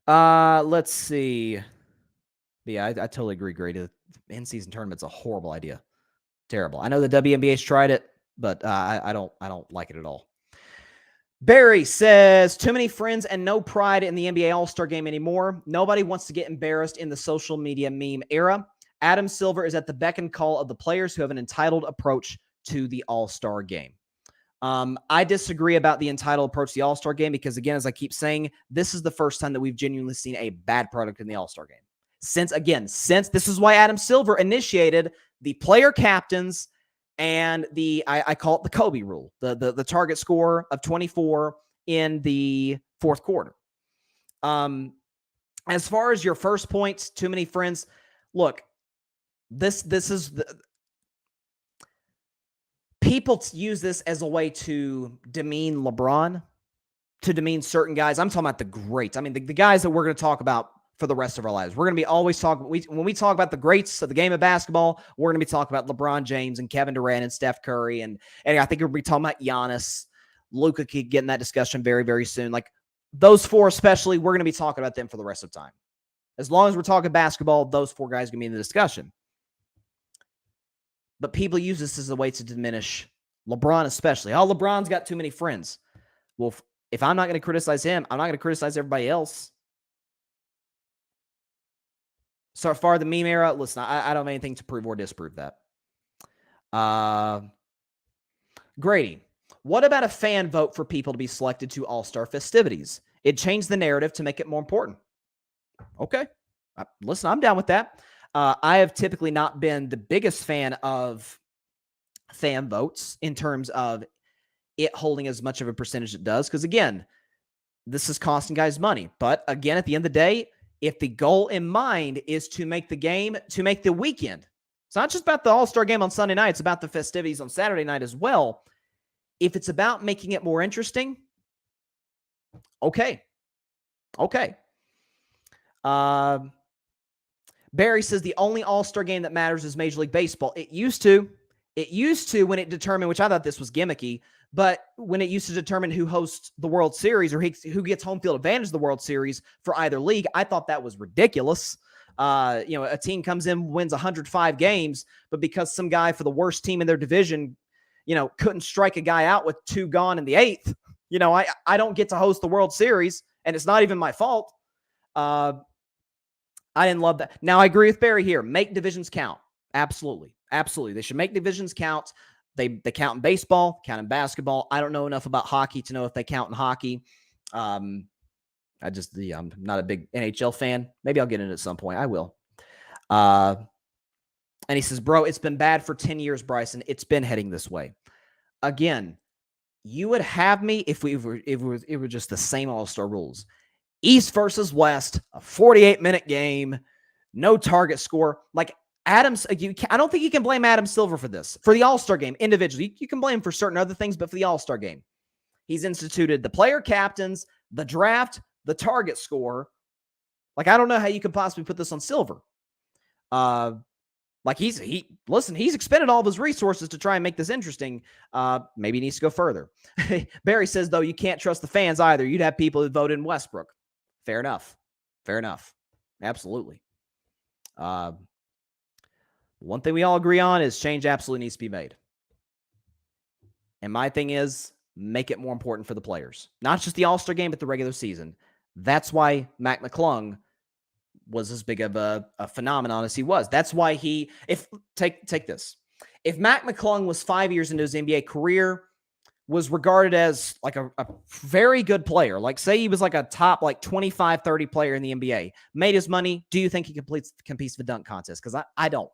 Let's see. Yeah, I totally agree, Grady. The in-season tournament's a horrible idea. Terrible. I know the WNBA's tried it, but I don't like it at all. Barry says, too many friends and no pride in the NBA All-Star Game anymore. Nobody wants to get embarrassed in the social media meme era. Adam Silver is at the beck and call of the players who have an entitled approach to the All-Star Game. I disagree about the entitled approach to the All-Star Game because, again, as I keep saying, this is the first time that we've genuinely seen a bad product in the All-Star Game. Since this is why Adam Silver initiated the player captains and I call it the Kobe rule, the target score of 24 in the fourth quarter. As far as your first points, too many friends, look, this is people use this as a way to demean LeBron, to demean certain guys. I'm talking about the greats. I mean, the guys that we're going to talk about for the rest of our lives. We're going to be always talking. When we talk about the greats of the game of basketball, we're going to be talking about LeBron James and Kevin Durant and Steph Curry. And I think we'll be talking about Giannis. Luka could get in that discussion very, very soon. Like those four especially, we're going to be talking about them for the rest of time. As long as we're talking basketball, those four guys are going to be in the discussion. But people use this as a way to diminish LeBron especially. Oh, LeBron's got too many friends. Well, if I'm not going to criticize him, I'm not going to criticize everybody else. So far, the meme era, listen, I don't have anything to prove or disprove that. Grady, what about a fan vote for people to be selected to All-Star festivities? It changed the narrative to make it more important. Okay. Listen, I'm down with that. I have typically not been the biggest fan of fan votes in terms of it holding as much of a percentage as it does. Because, again, this is costing guys money. But, again, at the end of the day, if the goal in mind is to make the game, to make the weekend, it's not just about the All-Star game on Sunday night, it's about the festivities on Saturday night as well. If it's about making it more interesting, okay. Barry says the only All-Star game that matters is Major League Baseball. It used to when it determined, which I thought this was gimmicky, but when it used to determine who hosts the World Series or who gets home field advantage of the World Series for either league, I thought that was ridiculous. A team comes in, wins 105 games, but because some guy for the worst team in their division, couldn't strike a guy out with 2 gone in the 8th, I don't get to host the World Series, and it's not even my fault. I didn't love that. Now, I agree with Barry here. Make divisions count. Absolutely. They should make divisions count. They count in baseball, count in basketball. I don't know enough about hockey to know if they count in hockey. I'm not a big NHL fan. Maybe I'll get into it at some point. I will. And he says, bro, it's been bad for 10 years, Bryson. It's been heading this way. Again, you would have me if it were just the same All-Star rules. East versus West, a 48-minute game, no target score. Like Adams, I don't think you can blame Adam Silver for this. For the All-Star game, individually, you can blame him for certain other things, but for the All-Star game, he's instituted the player captains, the draft, the target score. Like, I don't know how you could possibly put this on Silver. He's expended all of his resources to try and make this interesting. Maybe he needs to go further. Barry says, though, you can't trust the fans either. You'd have people who voted in Westbrook. Fair enough. Absolutely. One thing we all agree on is change absolutely needs to be made. And my thing is, make it more important for the players. Not just the All-Star game, but the regular season. That's why Mac McClung was as big of a phenomenon as he was. That's why take this. If Mac McClung was 5 years into his NBA career, was regarded as like a very good player, like say he was like a top like 25, 30 player in the NBA, made his money, do you think he competes the dunk contest? Because I don't.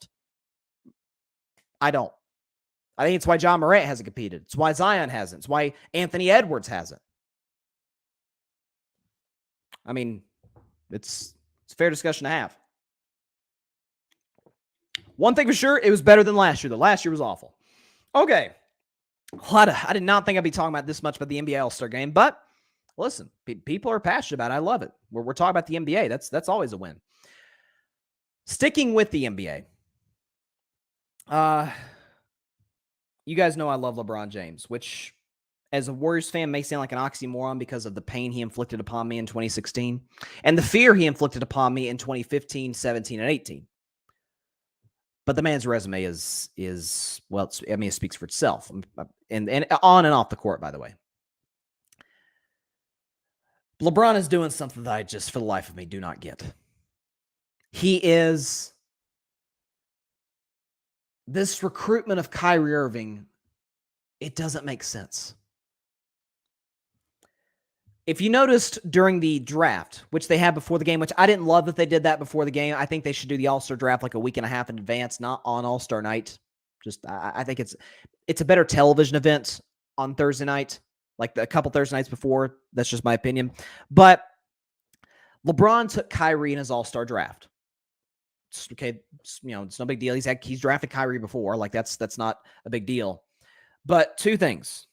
I think it's why John Morant hasn't competed. It's why Zion hasn't. It's why Anthony Edwards hasn't. I mean, it's a fair discussion to have. One thing for sure, it was better than last year. The last year was awful. Okay. I did not think I'd be talking about this much about the NBA All-Star Game, but listen, people are passionate about it. I love it. We're talking about the NBA. That's always a win. Sticking with the NBA. You guys know I love LeBron James, which as a Warriors fan may sound like an oxymoron because of the pain he inflicted upon me in 2016 and the fear he inflicted upon me in 2015, 17, and 18. But the man's resume is well, it speaks for itself. And on and off the court, by the way. LeBron is doing something that I just, for the life of me, do not get. He is this recruitment of Kyrie Irving. It doesn't make sense. If you noticed during the draft, which they had before the game, which I didn't love that they did that before the game. I think they should do the All-Star draft like a week and a half in advance, not on All-Star night. Just, I think it's a better television event on Thursday night, like a couple Thursday nights before. That's just my opinion. But LeBron took Kyrie in his All-Star draft. It's okay, it's no big deal. He's drafted Kyrie before. Like that's not a big deal. But two things.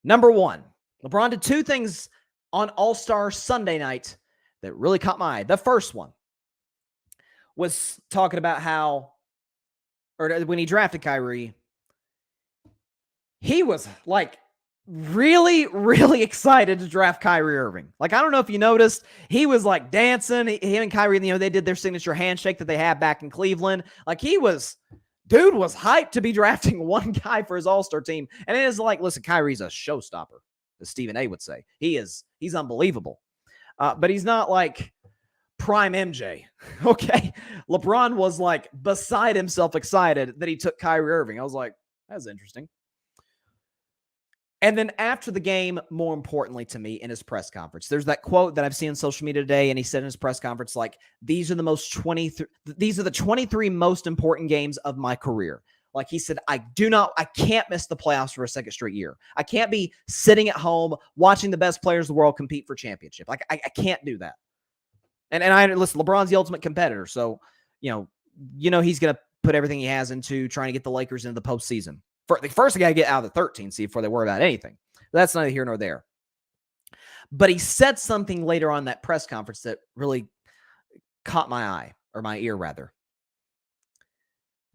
Number one, LeBron did two things on All-Star Sunday night that really caught my eye. The first one was talking about when he drafted Kyrie, he was like really, really excited to draft Kyrie Irving. Like, I don't know if you noticed, he was like dancing. Him and Kyrie, they did their signature handshake that they had back in Cleveland. Like dude was hyped to be drafting one guy for his All-Star team. And it is like, listen, Kyrie's a showstopper, as Stephen A would say. He's unbelievable. But he's not like prime MJ. Okay. LeBron was like beside himself excited that he took Kyrie Irving. I was like, that's interesting. And then after the game, more importantly to me, in his press conference, there's that quote that I've seen on social media today, and he said in his press conference, like, these are the 23 most important games of my career. Like he said, I can't miss the playoffs for a second straight year. I can't be sitting at home watching the best players in the world compete for championship. Like I can't do that. And listen, LeBron's the ultimate competitor. So, he's going to put everything he has into trying to get the Lakers into the postseason. First, they got to get out of the 13 seed before they worry about anything. But that's neither here nor there. But he said something later on in that press conference that really caught my eye, or my ear rather.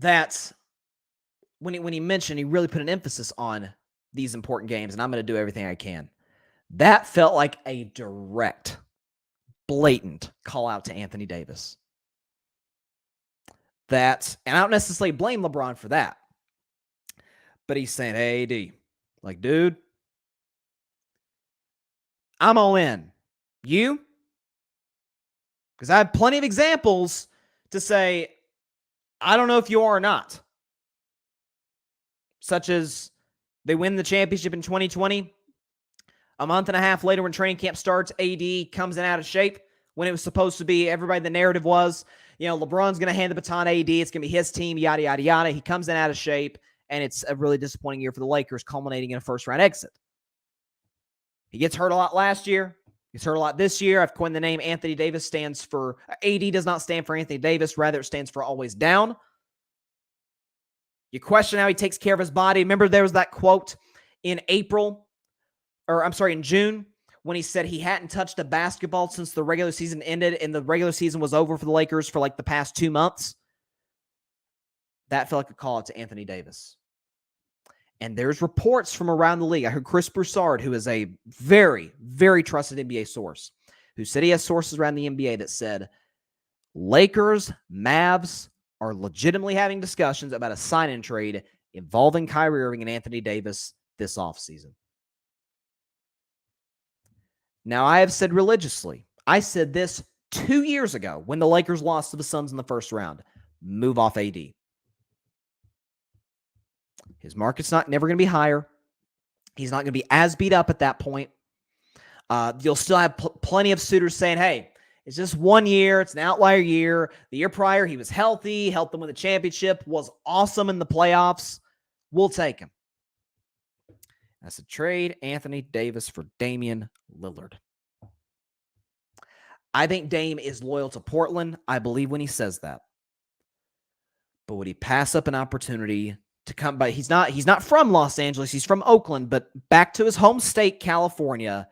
That when he mentioned, he really put an emphasis on these important games, and I'm going to do everything I can. That felt like a direct, blatant call out to Anthony Davis. And I don't necessarily blame LeBron for that. But he's saying, hey, AD, like, dude, I'm all in. You? Because I have plenty of examples to say, I don't know if you are or not. Such as they win the championship in 2020. A month and a half later when training camp starts, AD comes in out of shape when it was supposed to be. Everybody, the narrative was, LeBron's going to hand the baton to AD. It's going to be his team, yada, yada, yada. He comes in out of shape. And it's a really disappointing year for the Lakers, culminating in a first-round exit. He gets hurt a lot last year. He's hurt a lot this year. I've coined the name Anthony Davis stands for – AD does not stand for Anthony Davis. Rather, it stands for always down. You question how he takes care of his body. Remember there was that quote in June, when he said he hadn't touched a basketball since the regular season ended and the regular season was over for the Lakers for like the past 2 months. That felt like a call out to Anthony Davis. And there's reports from around the league. I heard Chris Broussard, who is a very, very trusted NBA source, who said he has sources around the NBA that said Lakers, Mavs are legitimately having discussions about a sign-in trade involving Kyrie Irving and Anthony Davis this offseason. Now, I have said religiously, I said this 2 years ago when the Lakers lost to the Suns in the first round. Move off AD. His market's never going to be higher. He's not going to be as beat up at that point. You'll still have plenty of suitors saying, hey, it's just 1 year. It's an outlier year. The year prior, he was healthy, helped them win the championship, was awesome in the playoffs. We'll take him. That's a trade Anthony Davis for Damian Lillard. I think Dame is loyal to Portland. I believe when he says that. But would he pass up an opportunity to come by? He's not from Los Angeles. He's from Oakland, but back to his home state, California,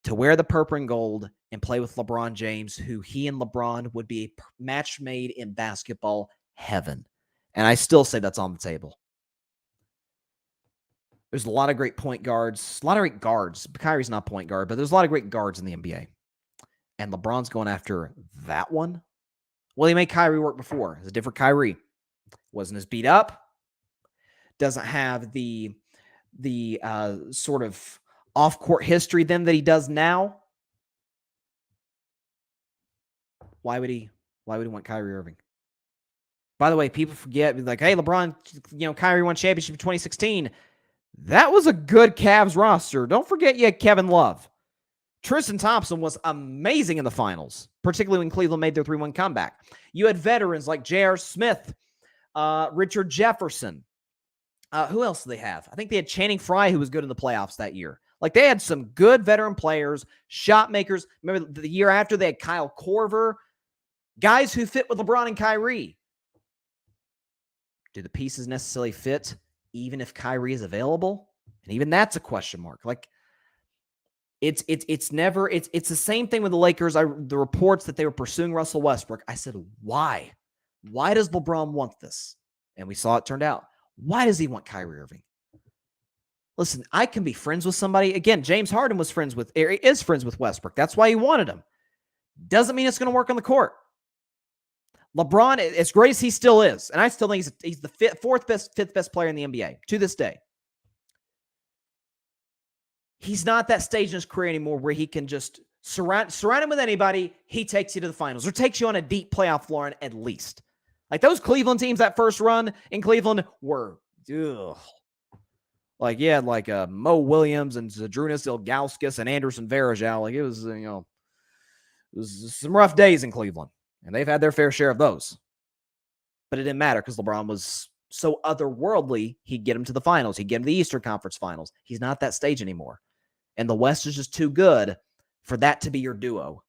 to wear the purple and gold and play with LeBron James, who he and LeBron would be a match made in basketball heaven. And I still say that's on the table. There's a lot of great point guards, a lot of great guards. Kyrie's not point guard, but there's a lot of great guards in the NBA. And LeBron's going after that one. Well, he made Kyrie work before. It's a different Kyrie. Wasn't as beat up. Doesn't have the sort of off-court history then that he does now. Why would he want Kyrie Irving? By the way, people forget, like, hey, LeBron, Kyrie won championship in 2016. That was a good Cavs roster. Don't forget you had Kevin Love. Tristan Thompson was amazing in the finals, particularly when Cleveland made their 3-1 comeback. You had veterans like J.R. Smith, Richard Jefferson. Who else do they have? I think they had Channing Frye, who was good in the playoffs that year. Like, they had some good veteran players, shot makers. Remember the year after, they had Kyle Korver. Guys who fit with LeBron and Kyrie. Do the pieces necessarily fit, even if Kyrie is available? And even that's a question mark. Like, it's the same thing with the Lakers. The reports that they were pursuing Russell Westbrook. I said, why? Why does LeBron want this? And we saw it turned out. Why does he want Kyrie Irving? Listen, I can be friends with somebody. Again, James Harden is friends with Westbrook. That's why he wanted him. Doesn't mean it's going to work on the court. LeBron, as great as he still is, and I still think he's the fifth best player in the NBA to this day. He's not that stage in his career anymore where he can just surround him with anybody. He takes you to the finals or takes you on a deep playoff run at least. Like those Cleveland teams, that first run in Cleveland were, like, yeah, like Mo Williams and Zydrunas Ilgauskas and Anderson Varejao. Like, it was, it was some rough days in Cleveland, and they've had their fair share of those. But it didn't matter because LeBron was so otherworldly. He'd get him to the finals. He'd get him to the Eastern Conference Finals. He's not that stage anymore. And the West is just too good for that to be your duo.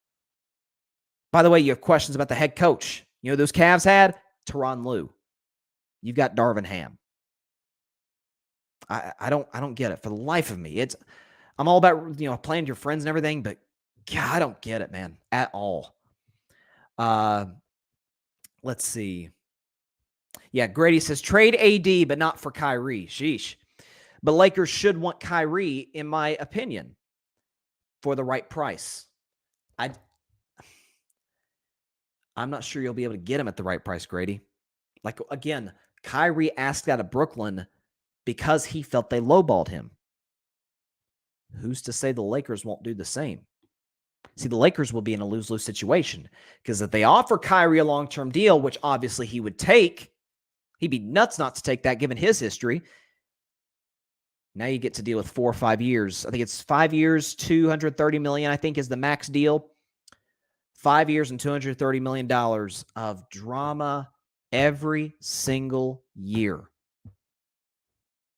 By the way, you have questions about the head coach. You know those Cavs had? Tyronn Lue. You've got Darvin Ham. I don't get it for the life of me. I'm all about playing to your friends and everything, but God, I don't get it, man, at all. Let's see. Yeah, Grady says trade AD, but not for Kyrie. Sheesh. But Lakers should want Kyrie, in my opinion, for the right price. I'm not sure you'll be able to get him at the right price, Grady. Like, again, Kyrie asked out of Brooklyn because he felt they lowballed him. Who's to say the Lakers won't do the same? See, the Lakers will be in a lose-lose situation because if they offer Kyrie a long-term deal, which obviously he would take, he'd be nuts not to take that given his history. Now you get to deal with 4 or 5 years. I think it's 5 years, $230 million, I think is the max deal. 5 years and $230 million of drama every single year.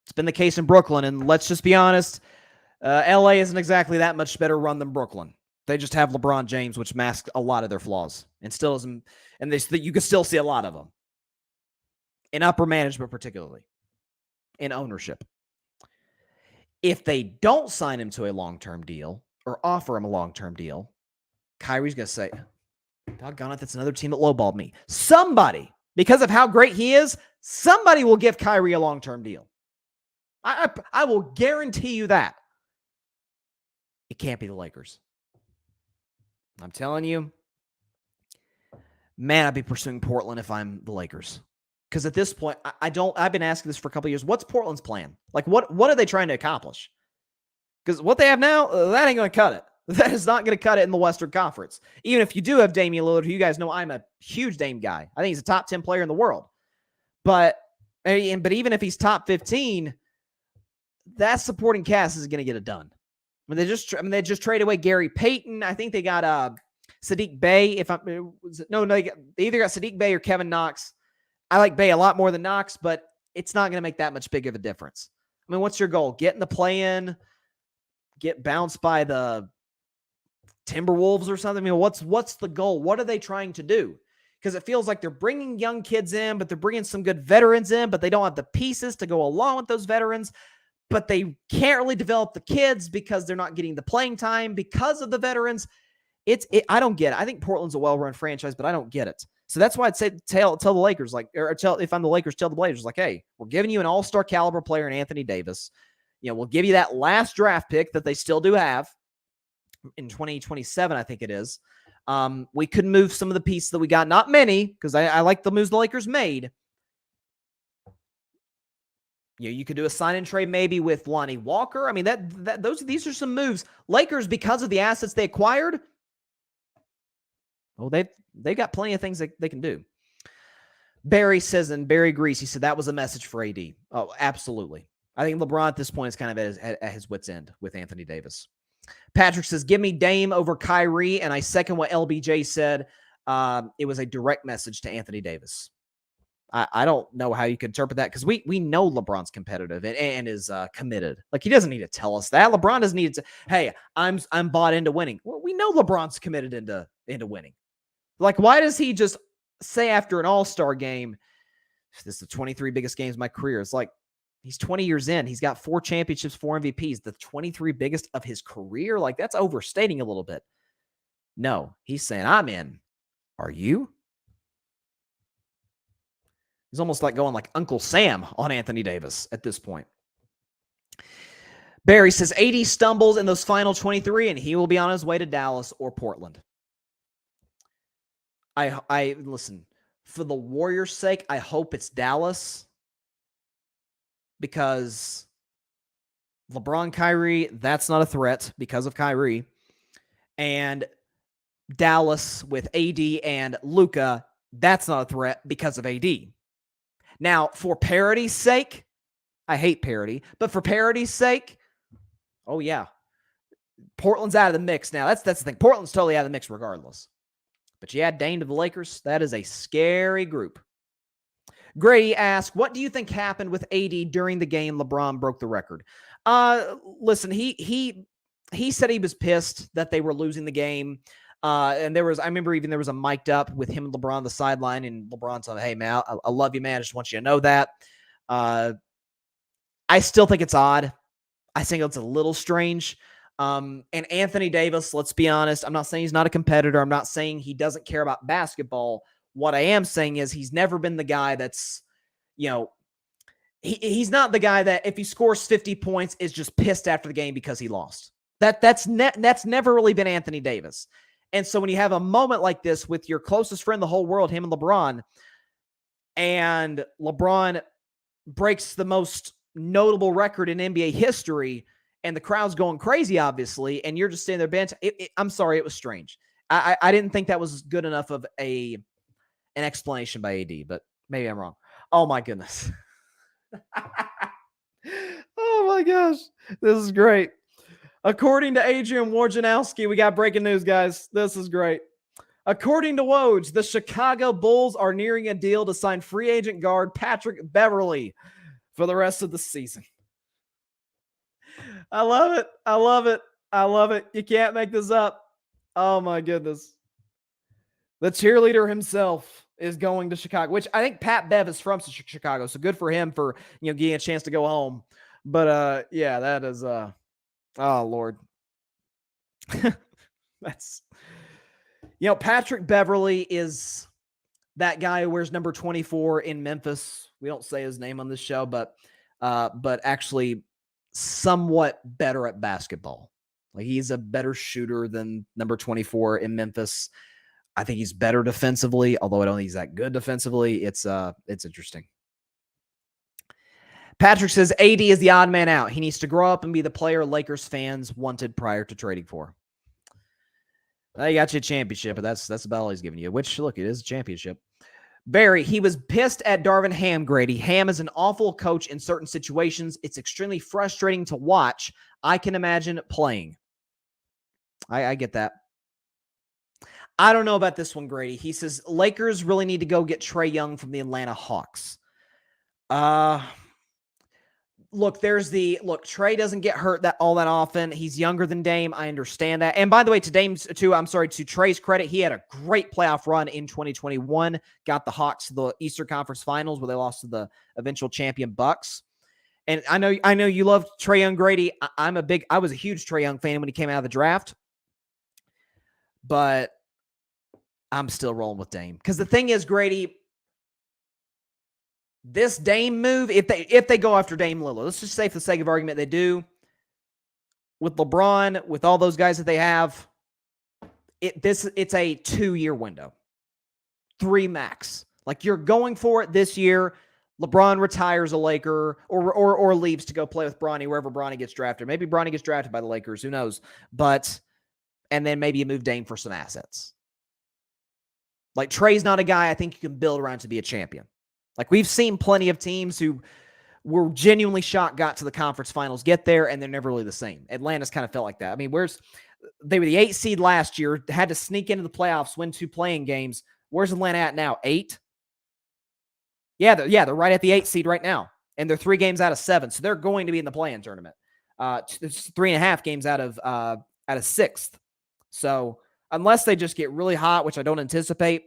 It's been the case in Brooklyn, and let's just be honest, LA isn't exactly that much better run than Brooklyn. They just have LeBron James, which masks a lot of their flaws, and still isn't. And you can still see a lot of them in upper management, particularly in ownership. If they don't sign him to a long-term deal or offer him a long-term deal, Kyrie's going to say, doggone it, that's another team that lowballed me. Somebody, because of how great he is, somebody will give Kyrie a long-term deal. I will guarantee you that. It can't be the Lakers. I'm telling you, man, I'd be pursuing Portland if I'm the Lakers. Because at this point, I've been asking this for a couple of years. What's Portland's plan? Like, what are they trying to accomplish? Because what they have now, that ain't going to cut it. That is not going to cut it in the Western Conference. Even if you do have Damian Lillard, who you guys know I'm a huge Dame guy. I think he's a top 10 player in the world. But even if he's top 15, that supporting cast isn't going to get it done. They just traded away Gary Payton. I think they got Sadiq Bey. They either got Sadiq Bey or Kevin Knox. I like Bey a lot more than Knox, but it's not going to make that much big of a difference. I mean, what's your goal? Get in the play-in, get bounced by the Timberwolves or something? I mean, what's the goal? What are they trying to do? Because it feels like they're bringing young kids in, but they're bringing some good veterans in, but they don't have the pieces to go along with those veterans. But they can't really develop the kids because they're not getting the playing time because of the veterans. I don't get it. I think Portland's a well-run franchise, but I don't get it. So that's why I'd say tell the Lakers, if I'm the Lakers, tell the Blazers, hey, we're giving you an all-star caliber player in Anthony Davis. We'll give you that last draft pick that they still do have in 2027, I think it is. We could move some of the pieces that we got, not many, because I like the moves the Lakers made. You could do a sign and trade maybe with Lonnie Walker. I mean, these are some moves. Lakers, because of the assets they acquired, they got plenty of things that they can do. Barry says, and Barry agrees, he said that was a message for AD. Oh, absolutely. I think LeBron at this point is kind of at his wit's end with Anthony Davis. Patrick says, give me Dame over Kyrie, and I second what LBJ said. It was a direct message to Anthony Davis. I don't know how you could interpret that because we know LeBron's competitive and is committed. He doesn't need to tell us that. LeBron doesn't need to. Hey, I'm bought into winning. Well, we know LeBron's committed into winning. Why does he just say after an All-Star game, this is the 23 biggest games of my career? It's he's 20 years in. He's got 4 championships, 4 MVPs, the 23 biggest of his career. That's overstating a little bit. No, he's saying, I'm in. Are you? He's almost going like Uncle Sam on Anthony Davis at this point. Barry says, AD stumbles in those final 23, and he will be on his way to Dallas or Portland. I listen, for the Warriors' sake, I hope it's Dallas because LeBron, Kyrie, that's not a threat because of Kyrie. And Dallas with AD and Luka, that's not a threat because of AD. Now, for parity's sake, I hate parity, but for parity's sake, oh yeah, Portland's out of the mix now. That's the thing. Portland's totally out of the mix regardless. But you add Dame to the Lakers, that is a scary group. Grady asked, what do you think happened with AD during the game LeBron broke the record? Listen, he said he was pissed that they were losing the game. And I remember there was a mic'd up with him and LeBron on the sideline, and LeBron said, hey, man, I love you, man. I just want you to know that. I still think it's odd. I think it's a little strange. And Anthony Davis, let's be honest, I'm not saying he's not a competitor. I'm not saying he doesn't care about basketball. What I am saying is he's never been the guy that's, he's not the guy that if he scores 50 points is just pissed after the game because he lost. That's never really been Anthony Davis. And so when you have a moment like this with your closest friend in the whole world, him and LeBron breaks the most notable record in NBA history, and the crowd's going crazy, obviously, and you're just standing there bench. I'm sorry, it was strange. I didn't think that was good enough of an explanation by AD, but maybe I'm wrong. Oh, my goodness. Oh, my gosh. This is great. According to Adrian Wojnarowski, we got breaking news, guys. This is great. According to Woj, the Chicago Bulls are nearing a deal to sign free agent guard Patrick Beverley for the rest of the season. I love it. I love it. I love it. You can't make this up. Oh, my goodness. The cheerleader himself is going to Chicago, which I think Pat Bev is from Chicago, so good for him for getting a chance to go home. But yeah, that is oh Lord. That's Patrick Beverley is that guy who wears number 24 in Memphis. We don't say his name on this show, but actually somewhat better at basketball. He's a better shooter than number 24 in Memphis. I think he's better defensively, although I don't think he's that good defensively. It's interesting. Patrick says AD is the odd man out. He needs to grow up and be the player Lakers fans wanted prior to trading for. He got you a championship, but that's about all he's giving you, which, look, it is a championship. Barry, he was pissed at Darvin Ham, Grady. Ham is an awful coach in certain situations. It's extremely frustrating to watch. I can imagine playing. I get that. I don't know about this one, Grady. He says, Lakers really need to go get Trae Young from the Atlanta Hawks. Look, Trey doesn't get hurt all that often. He's younger than Dame. I understand that. And by the way, to Trey's credit, he had a great playoff run in 2021. Got the Hawks to the Eastern Conference Finals where they lost to the eventual champion Bucks. And I know you love Trae Young, Grady. I was a huge Trae Young fan when he came out of the draft. But I'm still rolling with Dame. Because the thing is, Grady, this Dame move, if they go after Dame Lillard, let's just say for the sake of argument they do, with LeBron, with all those guys that they have, it's a 2-year window. 3 max. Like, you're going for it this year. LeBron retires a Laker or leaves to go play with Bronny wherever Bronny gets drafted. Maybe Bronny gets drafted by the Lakers. Who knows? And then maybe you move Dame for some assets. Like, Trey's not a guy I think you can build around to be a champion. Like, we've seen plenty of teams who were genuinely shocked, got to the conference finals, get there, and they're never really the same. Atlanta's kind of felt like that. I mean, they were the 8th seed last year, had to sneak into the playoffs, win 2 playing games. Where's Atlanta at now? 8? Yeah, they're right at the 8th seed right now, and they're 3 games out of 7, so they're going to be in the play-in tournament. It's 3.5 games out of 6th. So unless they just get really hot, which I don't anticipate,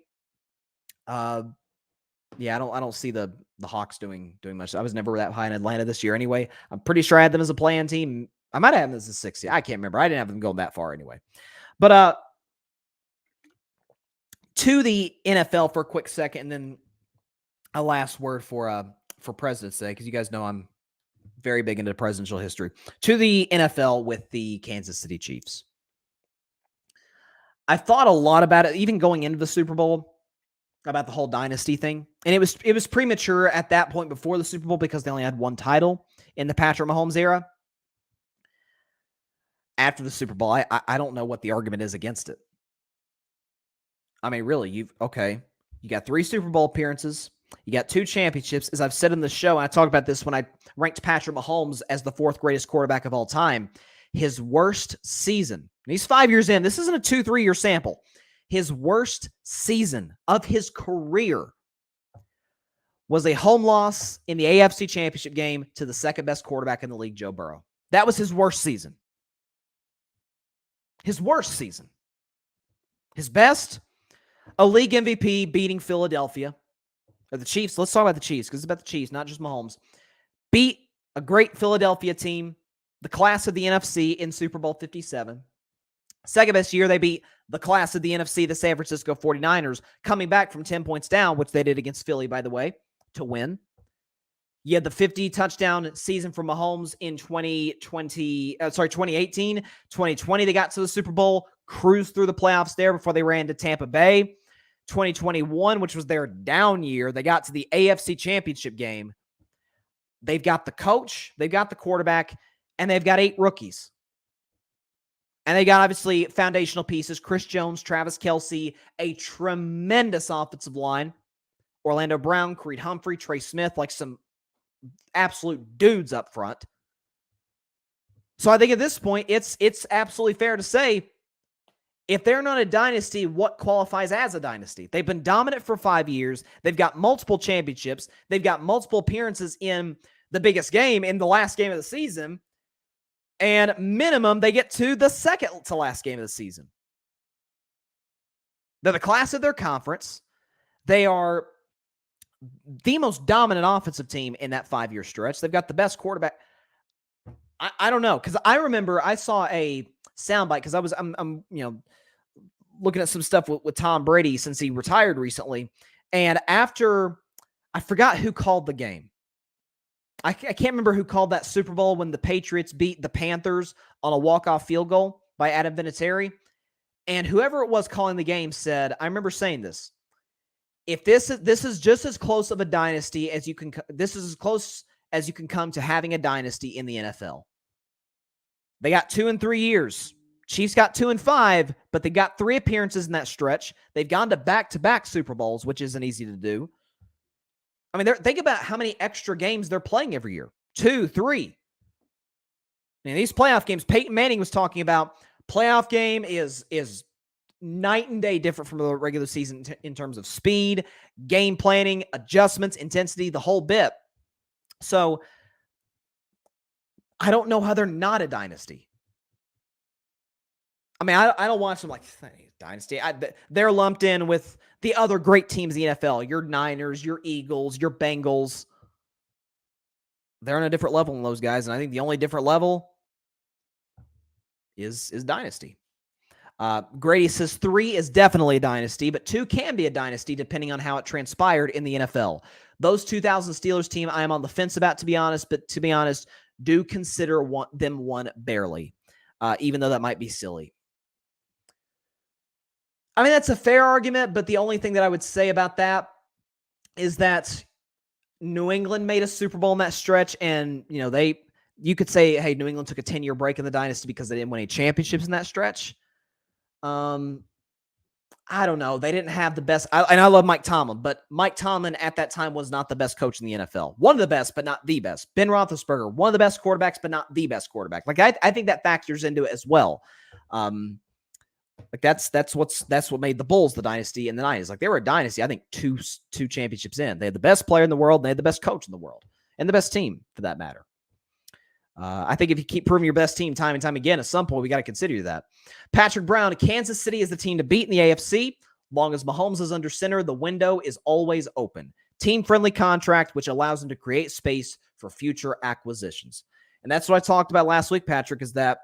yeah, I don't see the Hawks doing much. I was never that high in Atlanta this year anyway. I'm pretty sure I had them as a play-in team. I might have them as a 6th seed. I can't remember. I didn't have them going that far anyway. But to the NFL for a quick second, and then a last word for President's Day, because you guys know I'm very big into presidential history. To the NFL with the Kansas City Chiefs. I thought a lot about it, even going into the Super Bowl, about the whole dynasty thing. And it was premature at that point before the Super Bowl because they only had 1 title in the Patrick Mahomes era. After the Super Bowl, I don't know what the argument is against it. I mean, really, you got 3 Super Bowl appearances. You got 2 championships. As I've said in the show, and I talked about this when I ranked Patrick Mahomes as the 4th greatest quarterback of all time, his worst season, and he's 5 years in. This isn't a 2-3 year sample. His worst season of his career was a home loss in the AFC Championship game to the 2nd best quarterback in the league, Joe Burrow. That was his worst season. His worst season. His best, a league MVP beating Philadelphia. Or the Chiefs. Let's talk about the Chiefs because it's about the Chiefs, not just Mahomes. Beat a great Philadelphia team, the class of the NFC in Super Bowl 57. 2nd best year, they beat the class of the NFC, the San Francisco 49ers, coming back from 10 points down, which they did against Philly, by the way, to win. You had the 50-touchdown season for Mahomes in 2018. 2020, they got to the Super Bowl, cruised through the playoffs there before they ran to Tampa Bay. 2021, which was their down year, they got to the AFC Championship game. They've got the coach, they've got the quarterback, and they've got 8 rookies. And they got, obviously, foundational pieces. Chris Jones, Travis Kelce, a tremendous offensive line. Orlando Brown, Creed Humphrey, Trey Smith, like some absolute dudes up front. So I think at this point, it's absolutely fair to say, if they're not a dynasty, what qualifies as a dynasty? They've been dominant for 5 years. They've got multiple championships. They've got multiple appearances in the biggest game, in the last game of the season. And minimum, they get to the second to last game of the season. They're the class of their conference. They are the most dominant offensive team in that 5-year stretch. They've got the best quarterback. I don't know, because I remember I saw a soundbite because I'm looking at some stuff with Tom Brady since he retired recently, and after I forgot who called the game. I can't remember who called that Super Bowl when the Patriots beat the Panthers on a walk-off field goal by Adam Vinatieri. And whoever it was calling the game said, I remember saying this, if this is just as close of a dynasty as you can, this is as close as you can come to having a dynasty in the NFL. They got 2 and 3 years. Chiefs got 2 and 5, but they got 3 appearances in that stretch. They've gone to back-to-back Super Bowls, which isn't easy to do. I mean, think about how many extra games they're playing every year. 2, 3. And these playoff games, Peyton Manning was talking about, playoff game is night and day different from the regular season in terms of speed, game planning, adjustments, intensity, the whole bit. So I don't know how they're not a dynasty. I mean, I don't watch them like dynasty. They're lumped in with the other great teams in the NFL. Your Niners, your Eagles, your Bengals. They're on a different level than those guys, and I think the only different level is dynasty. Grady says 3 is definitely a dynasty, but 2 can be a dynasty depending on how it transpired in the NFL. Those 2000 Steelers team, I am on the fence about, to be honest, but to be honest, do consider them one barely, even though that might be silly. I mean, that's a fair argument, but the only thing that I would say about that is that New England made a Super Bowl in that stretch, and you could say, hey, New England took a 10-year break in the dynasty because they didn't win any championships in that stretch. I don't know. They didn't have the best, and I love Mike Tomlin, but Mike Tomlin at that time was not the best coach in the NFL. One of the best, but not the best. Ben Roethlisberger, one of the best quarterbacks, but not the best quarterback. Like I think that factors into it as well. Like that's what made the Bulls the dynasty in the 90s. Like they were a dynasty, I think two championships in. They had the best player in the world, and they had the best coach in the world, and the best team for that matter. I think if you keep proving your best team time and time again, at some point we got to consider that. Patrick Brown, Kansas City is the team to beat in the AFC. Long as Mahomes is under center, the window is always open. Team-friendly contract, which allows them to create space for future acquisitions. And that's what I talked about last week, Patrick, is that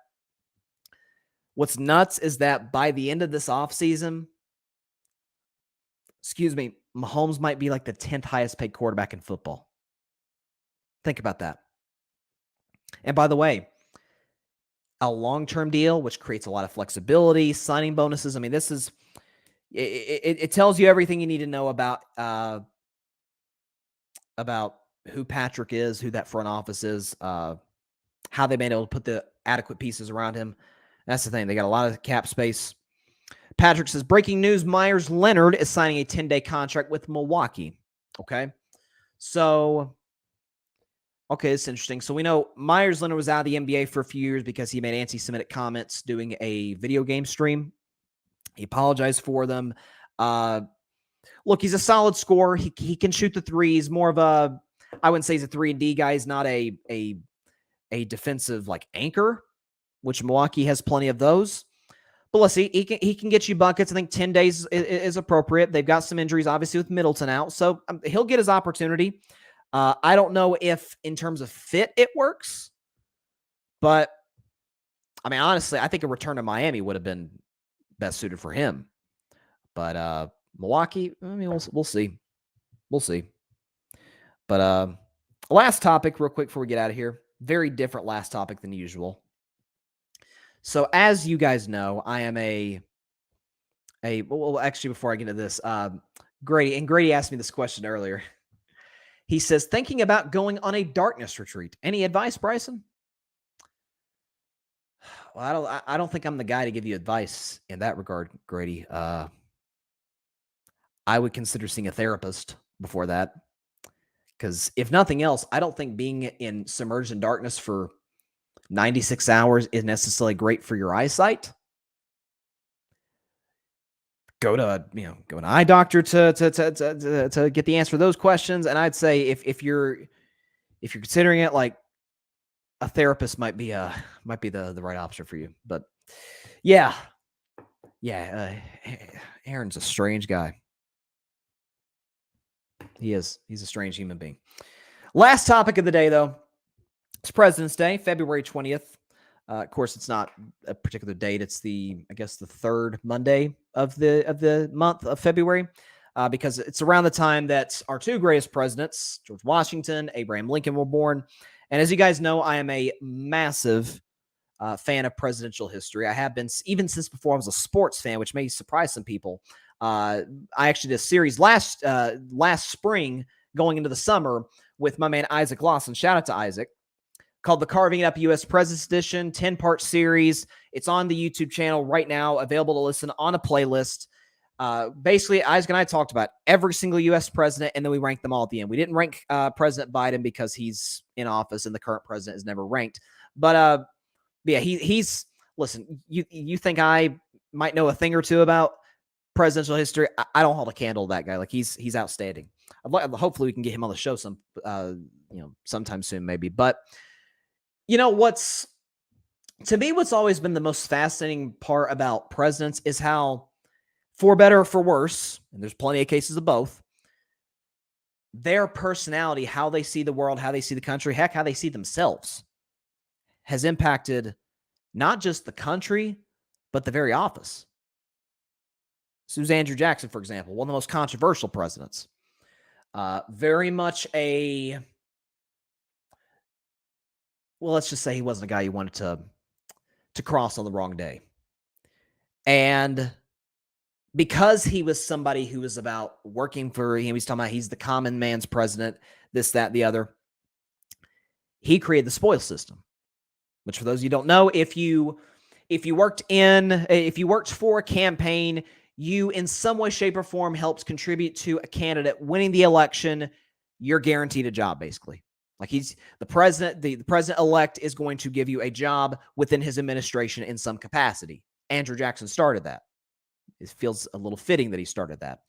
what's nuts is that by the end of this offseason, Mahomes might be like the 10th highest paid quarterback in football. Think about that. And by the way, a long-term deal, which creates a lot of flexibility, signing bonuses. I mean, this is, it tells you everything you need to know about who Patrick is, who that front office is, how they've been able to put the adequate pieces around him. That's the thing. They got a lot of cap space. Patrick says, breaking news, Myers Leonard is signing a 10-day contract with Milwaukee. Okay. So, it's interesting. So we know Myers Leonard was out of the NBA for a few years because he made anti-Semitic comments doing a video game stream. He apologized for them. Look, he's a solid scorer. He can shoot the threes. More of a, I wouldn't say he's a 3-and-D guy. He's not a defensive like anchor, which Milwaukee has plenty of those. But let's see, he can get you buckets. I think 10 days is appropriate. They've got some injuries, obviously, with Middleton out. So he'll get his opportunity. I don't know if in terms of fit it works, but I mean, honestly, I think a return to Miami would have been best suited for him. But Milwaukee, I mean, we'll see. We'll see. But last topic real quick before we get out of here. Very different last topic than usual. So as you guys know, I am well, actually, before I get into this, Grady asked me this question earlier. He says, thinking about going on a darkness retreat. Any advice, Bryson? Well, I don't think I'm the guy to give you advice in that regard, Grady. I would consider seeing a therapist before that. Because if nothing else, I don't think being submerged in darkness for 96 hours is necessarily great for your eyesight. Go to an eye doctor to get the answer to those questions. And I'd say if you're considering it, like a therapist might be the right option for you. But yeah, Aaron's a strange guy. He is. He's a strange human being. Last topic of the day, though. It's President's Day, February 20th. Of course, it's not a particular date. It's the third Monday of the month of February, because it's around the time that our two greatest presidents, George Washington, Abraham Lincoln, were born. And as you guys know, I am a massive fan of presidential history. I have been even since before I was a sports fan, which may surprise some people. I actually did a series last spring going into the summer with my man Isaac Lawson. Shout out to Isaac. Called the Carving It Up U.S. President's Edition, 10-part series. It's on the YouTube channel right now, available to listen on a playlist. Basically, Isaac and I talked about every single U.S. president, and then we ranked them all at the end. We didn't rank President Biden because he's in office and the current president is never ranked. But yeah, he's listen. You think I might know a thing or two about presidential history? I don't hold a candle to that guy. Like he's outstanding. Hopefully we can get him on the show sometime soon maybe. But what's always been the most fascinating part about presidents is how, for better or for worse, and there's plenty of cases of both, their personality, how they see the world, how they see the country, heck, how they see themselves, has impacted not just the country, but the very office. So who's Andrew Jackson, for example, one of the most controversial presidents. Very much let's just say he wasn't a guy you wanted to cross on the wrong day. And because he was somebody who was about working for him, he's talking about he's the common man's president, this, that, the other. He created the spoils system, which for those of you who don't know, if you worked for a campaign, you in some way, shape, or form helps contribute to a candidate winning the election, you're guaranteed a job, basically. Like he's the president, the president-elect is going to give you a job within his administration in some capacity. Andrew Jackson started that. It feels a little fitting that he started that.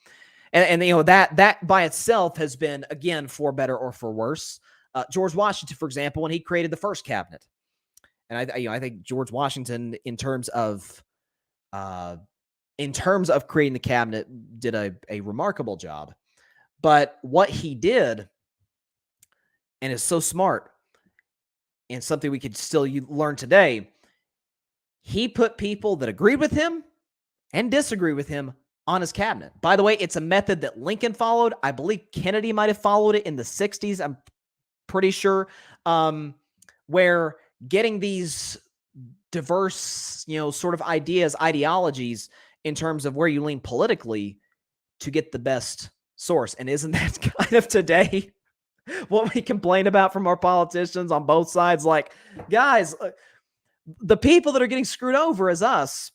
And that by itself has been, again, for better or for worse. George Washington, for example, when he created the first cabinet. And I think George Washington, in terms of creating the cabinet, did a remarkable job. But what he did, and is so smart, and something we could still learn today, he put people that agreed with him and disagree with him on his cabinet. By the way, it's a method that Lincoln followed. I believe Kennedy might have followed it in the 60s. I'm pretty sure, where getting these diverse, sort of ideologies in terms of where you lean politically to get the best source. And isn't that kind of today what we complain about from our politicians on both sides? Like, guys, the people that are getting screwed over is us.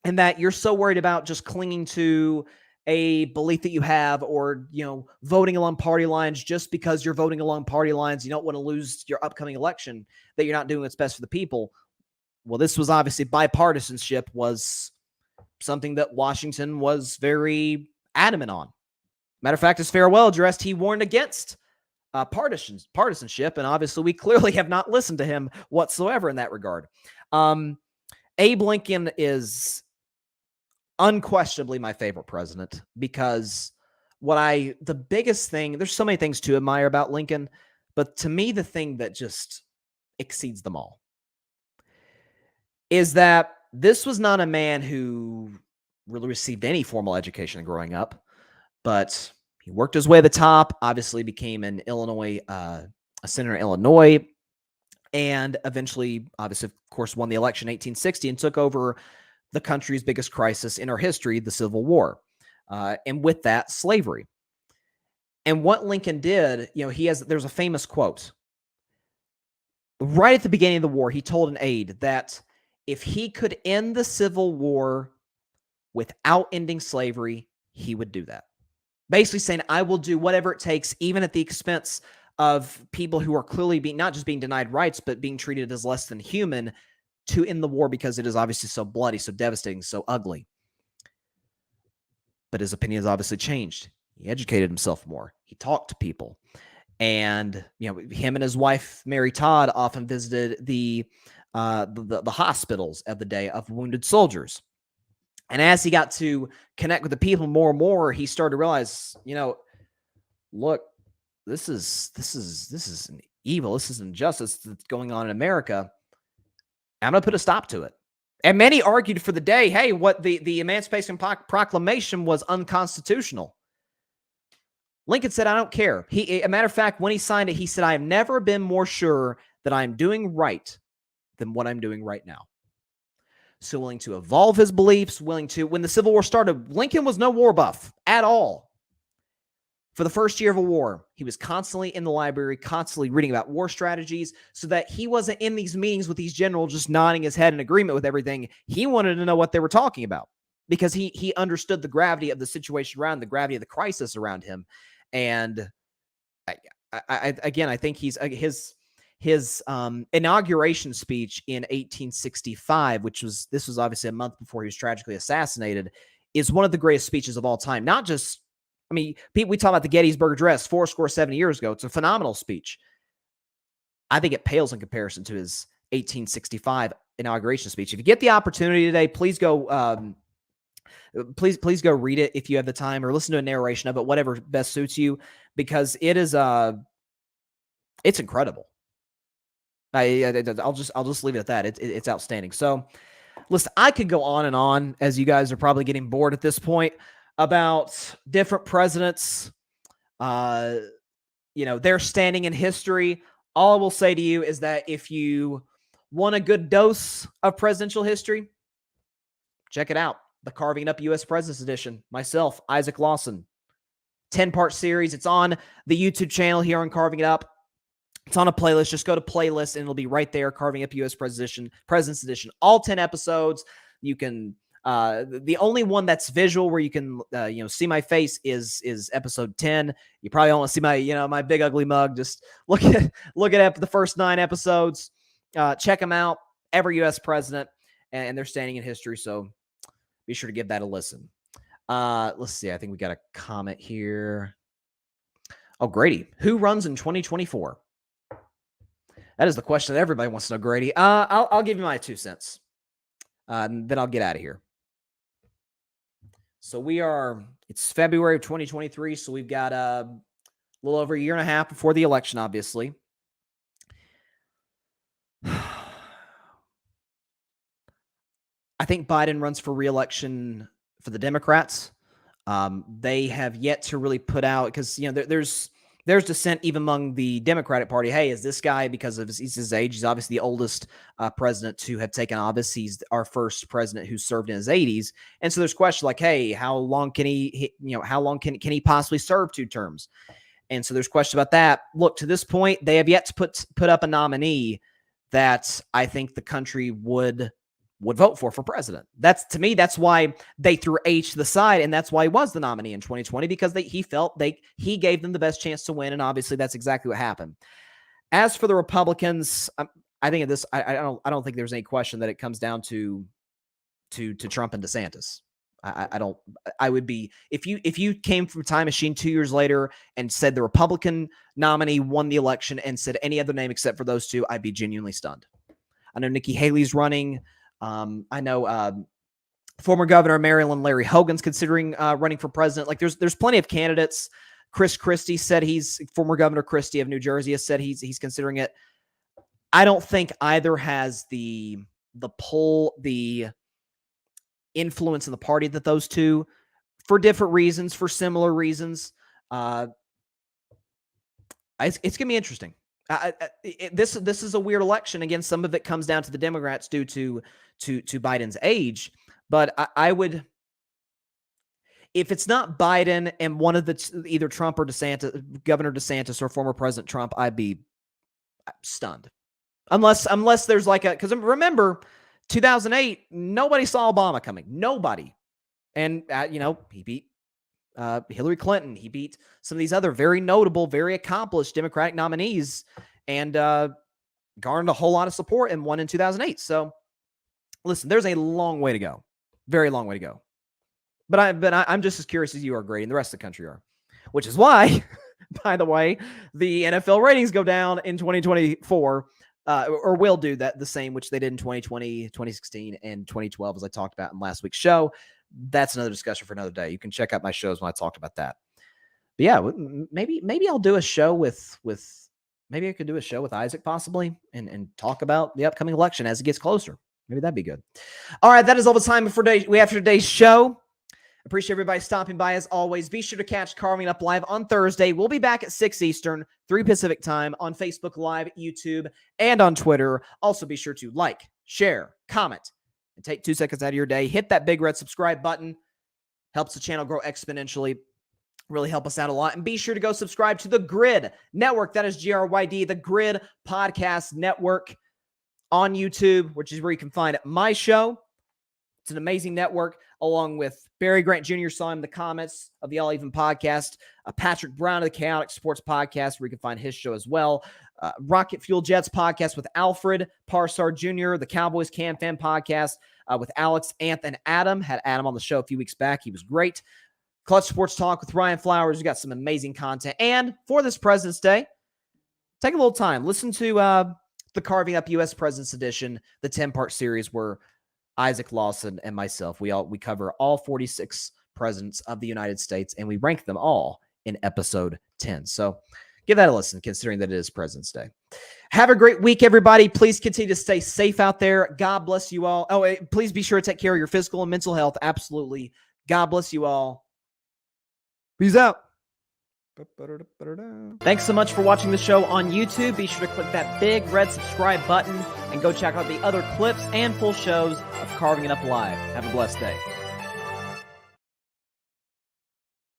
And that you're so worried about just clinging to a belief that you have, or, voting along party lines just because you're voting along party lines. You don't want to lose your upcoming election, that you're not doing what's best for the people. Well, this was obviously bipartisanship was something that Washington was very adamant on. Matter of fact, his farewell address, he warned against partisanship. And obviously we clearly have not listened to him whatsoever in that regard. Abe Lincoln is unquestionably my favorite president, because the biggest thing, there's so many things to admire about Lincoln, but to me, the thing that just exceeds them all is that this was not a man who really received any formal education growing up, but he worked his way to the top, obviously became a senator in Illinois, and eventually, obviously, of course, won the election in 1860 and took over the country's biggest crisis in our history, the Civil War. And with that, slavery. And what Lincoln did, there's a famous quote. Right at the beginning of the war, he told an aide that if he could end the Civil War without ending slavery, he would do that. Basically saying, I will do whatever it takes, even at the expense of people who are clearly not just being denied rights, but being treated as less than human, to end the war, because it is obviously so bloody, so devastating, so ugly. But his opinion has obviously changed. He educated himself more. He talked to people. And, him and his wife, Mary Todd, often visited the hospitals of the day of wounded soldiers. And as he got to connect with the people more and more, he started to realize, look, this is an evil. This is injustice that's going on in America. I'm going to put a stop to it. And many argued for the day, hey, what the Emancipation Proclamation was unconstitutional. Lincoln said, I don't care. A matter of fact, when he signed it, he said, I have never been more sure that I'm doing right than what I'm doing right now. So willing to evolve his beliefs, when the Civil War started, Lincoln was no war buff at all. For the first year of a war, he was constantly in the library, constantly reading about war strategies, so that he wasn't in these meetings with these generals just nodding his head in agreement with everything. He wanted to know what they were talking about, because he understood the gravity of the situation around, the gravity of the crisis around him. And I think his inauguration speech in 1865, this was obviously a month before he was tragically assassinated, is one of the greatest speeches of all time. Not just I mean, we talk about the Gettysburg Address 70 years ago. It's a phenomenal speech. I think it pales in comparison to his 1865 inauguration speech. If you get the opportunity today, please go please go read it if you have the time, or listen to a narration of it, whatever best suits you, because it is it's incredible. I'll just leave it at that. It's outstanding. So listen, I could go on and on, as you guys are probably getting bored at this point, about different presidents, their standing in history. All I will say to you is that if you want a good dose of presidential history, check it out. The Carving Up U.S. Presidents Edition. Myself, Isaac Lawson. 10-part series. It's on the YouTube channel here on Carving It Up. It's on a playlist. Just go to playlist and it'll be right there. Carving Up U.S. Presidents Edition. All 10 episodes. You can, the only one that's visual where you can, see my face is episode 10. You probably don't want to see my, my big ugly mug. Just look at the first 9 episodes. Check them out. Every U.S. president and their standing in history. So be sure to give that a listen. Let's see. I think we got a comment here. Oh, Grady. Who runs in 2024? That is the question that everybody wants to know, Grady. I'll give you my 2 cents. And then I'll get out of here. So it's February of 2023. So we've got a little over a year and a half before the election, obviously. I think Biden runs for re-election for the Democrats. They have yet to really put out, because there's dissent even among the Democratic Party. Hey, is this guy, because of his age, he's obviously the oldest president to have taken office. He's our first president who served in his 80s, and so there's questions like, hey, how long can he possibly serve 2 terms? And so there's questions about that. Look, to this point, they have yet to put up a nominee that I think the country would vote for president. To me, that's why they threw H to the side, and that's why he was the nominee in 2020, because he felt he gave them the best chance to win, and obviously that's exactly what happened. As for the Republicans, I think I don't think there's any question that it comes down to Trump and DeSantis. I would be, if you came from Time Machine 2 years later and said the Republican nominee won the election and said any other name except for those 2, I'd be genuinely stunned. I know Nikki Haley's running. I know former governor of Maryland, Larry Hogan's considering running for president. Like there's plenty of candidates. Chris Christie said former Governor Christie of New Jersey has said he's considering it. I don't think either has the pull, the influence in the party that those 2, for different reasons, for similar reasons. It's gonna be interesting. This is a weird election. Again, some of it comes down to the Democrats due to Biden's age. But I would, if it's not Biden and one of the either Trump or DeSantis, Governor DeSantis or former President Trump, I'd be stunned. Unless there's because remember, 2008, nobody saw Obama coming. Nobody. And, he beat Hillary Clinton. He beat some of these other very notable, very accomplished Democratic nominees and garnered a whole lot of support and won in 2008. So, listen, there's a long way to go. Very long way to go. But I'm just as curious as you are, Grady, and the rest of the country are. Which is why, by the way, the NFL ratings go down in 2024, or will do that the same, which they did in 2020, 2016, and 2012, as I talked about in last week's show. That's another discussion for another day. You can check out my shows when I talked about that. But yeah, maybe I'll do a show with maybe I could do a show with Isaac possibly and talk about the upcoming election as it gets closer. Maybe that'd be good. All right, that is all the time we have for today's show. Appreciate everybody stopping by as always. Be sure to catch Carving Up Live on Thursday. We'll be back at 6 Eastern, 3 Pacific time on Facebook Live, YouTube, and on Twitter. Also, be sure to like, share, comment, and take 2 seconds out of your day. Hit that big red subscribe button. Helps the channel grow exponentially. Really help us out a lot. And be sure to go subscribe to the Grid Network. That is GRYD, the Grid Podcast Network on YouTube, which is where you can find my show. It's an amazing network, along with Barry Grant Jr. saw him in the comments of the All Even podcast, Patrick Brown of the Chaotic Sports Podcast, where you can find his show as well. Rocket Fuel Jets podcast with Alfred Parsard Jr., the Cowboys Can Fan podcast with Alex, Anth, and Adam. Had Adam on the show a few weeks back. He was great. Clutch Sports Talk with Ryan Flowers. We got some amazing content. And for this President's Day, take a little time. Listen to the Carving Up U.S. President's Edition, the 10-part series where Isaac Lawson and myself, we cover all 46 presidents of the United States, and we rank them all in episode 10. So give that a listen, considering that it is President's Day. Have a great week, everybody. Please continue to stay safe out there. God bless you all. Oh, please be sure to take care of your physical and mental health. Absolutely. God bless you all. Peace out. Thanks so much for watching the show on YouTube. Be sure to click that big red subscribe button and go check out the other clips and full shows of Carving It Up Live. Have a blessed day.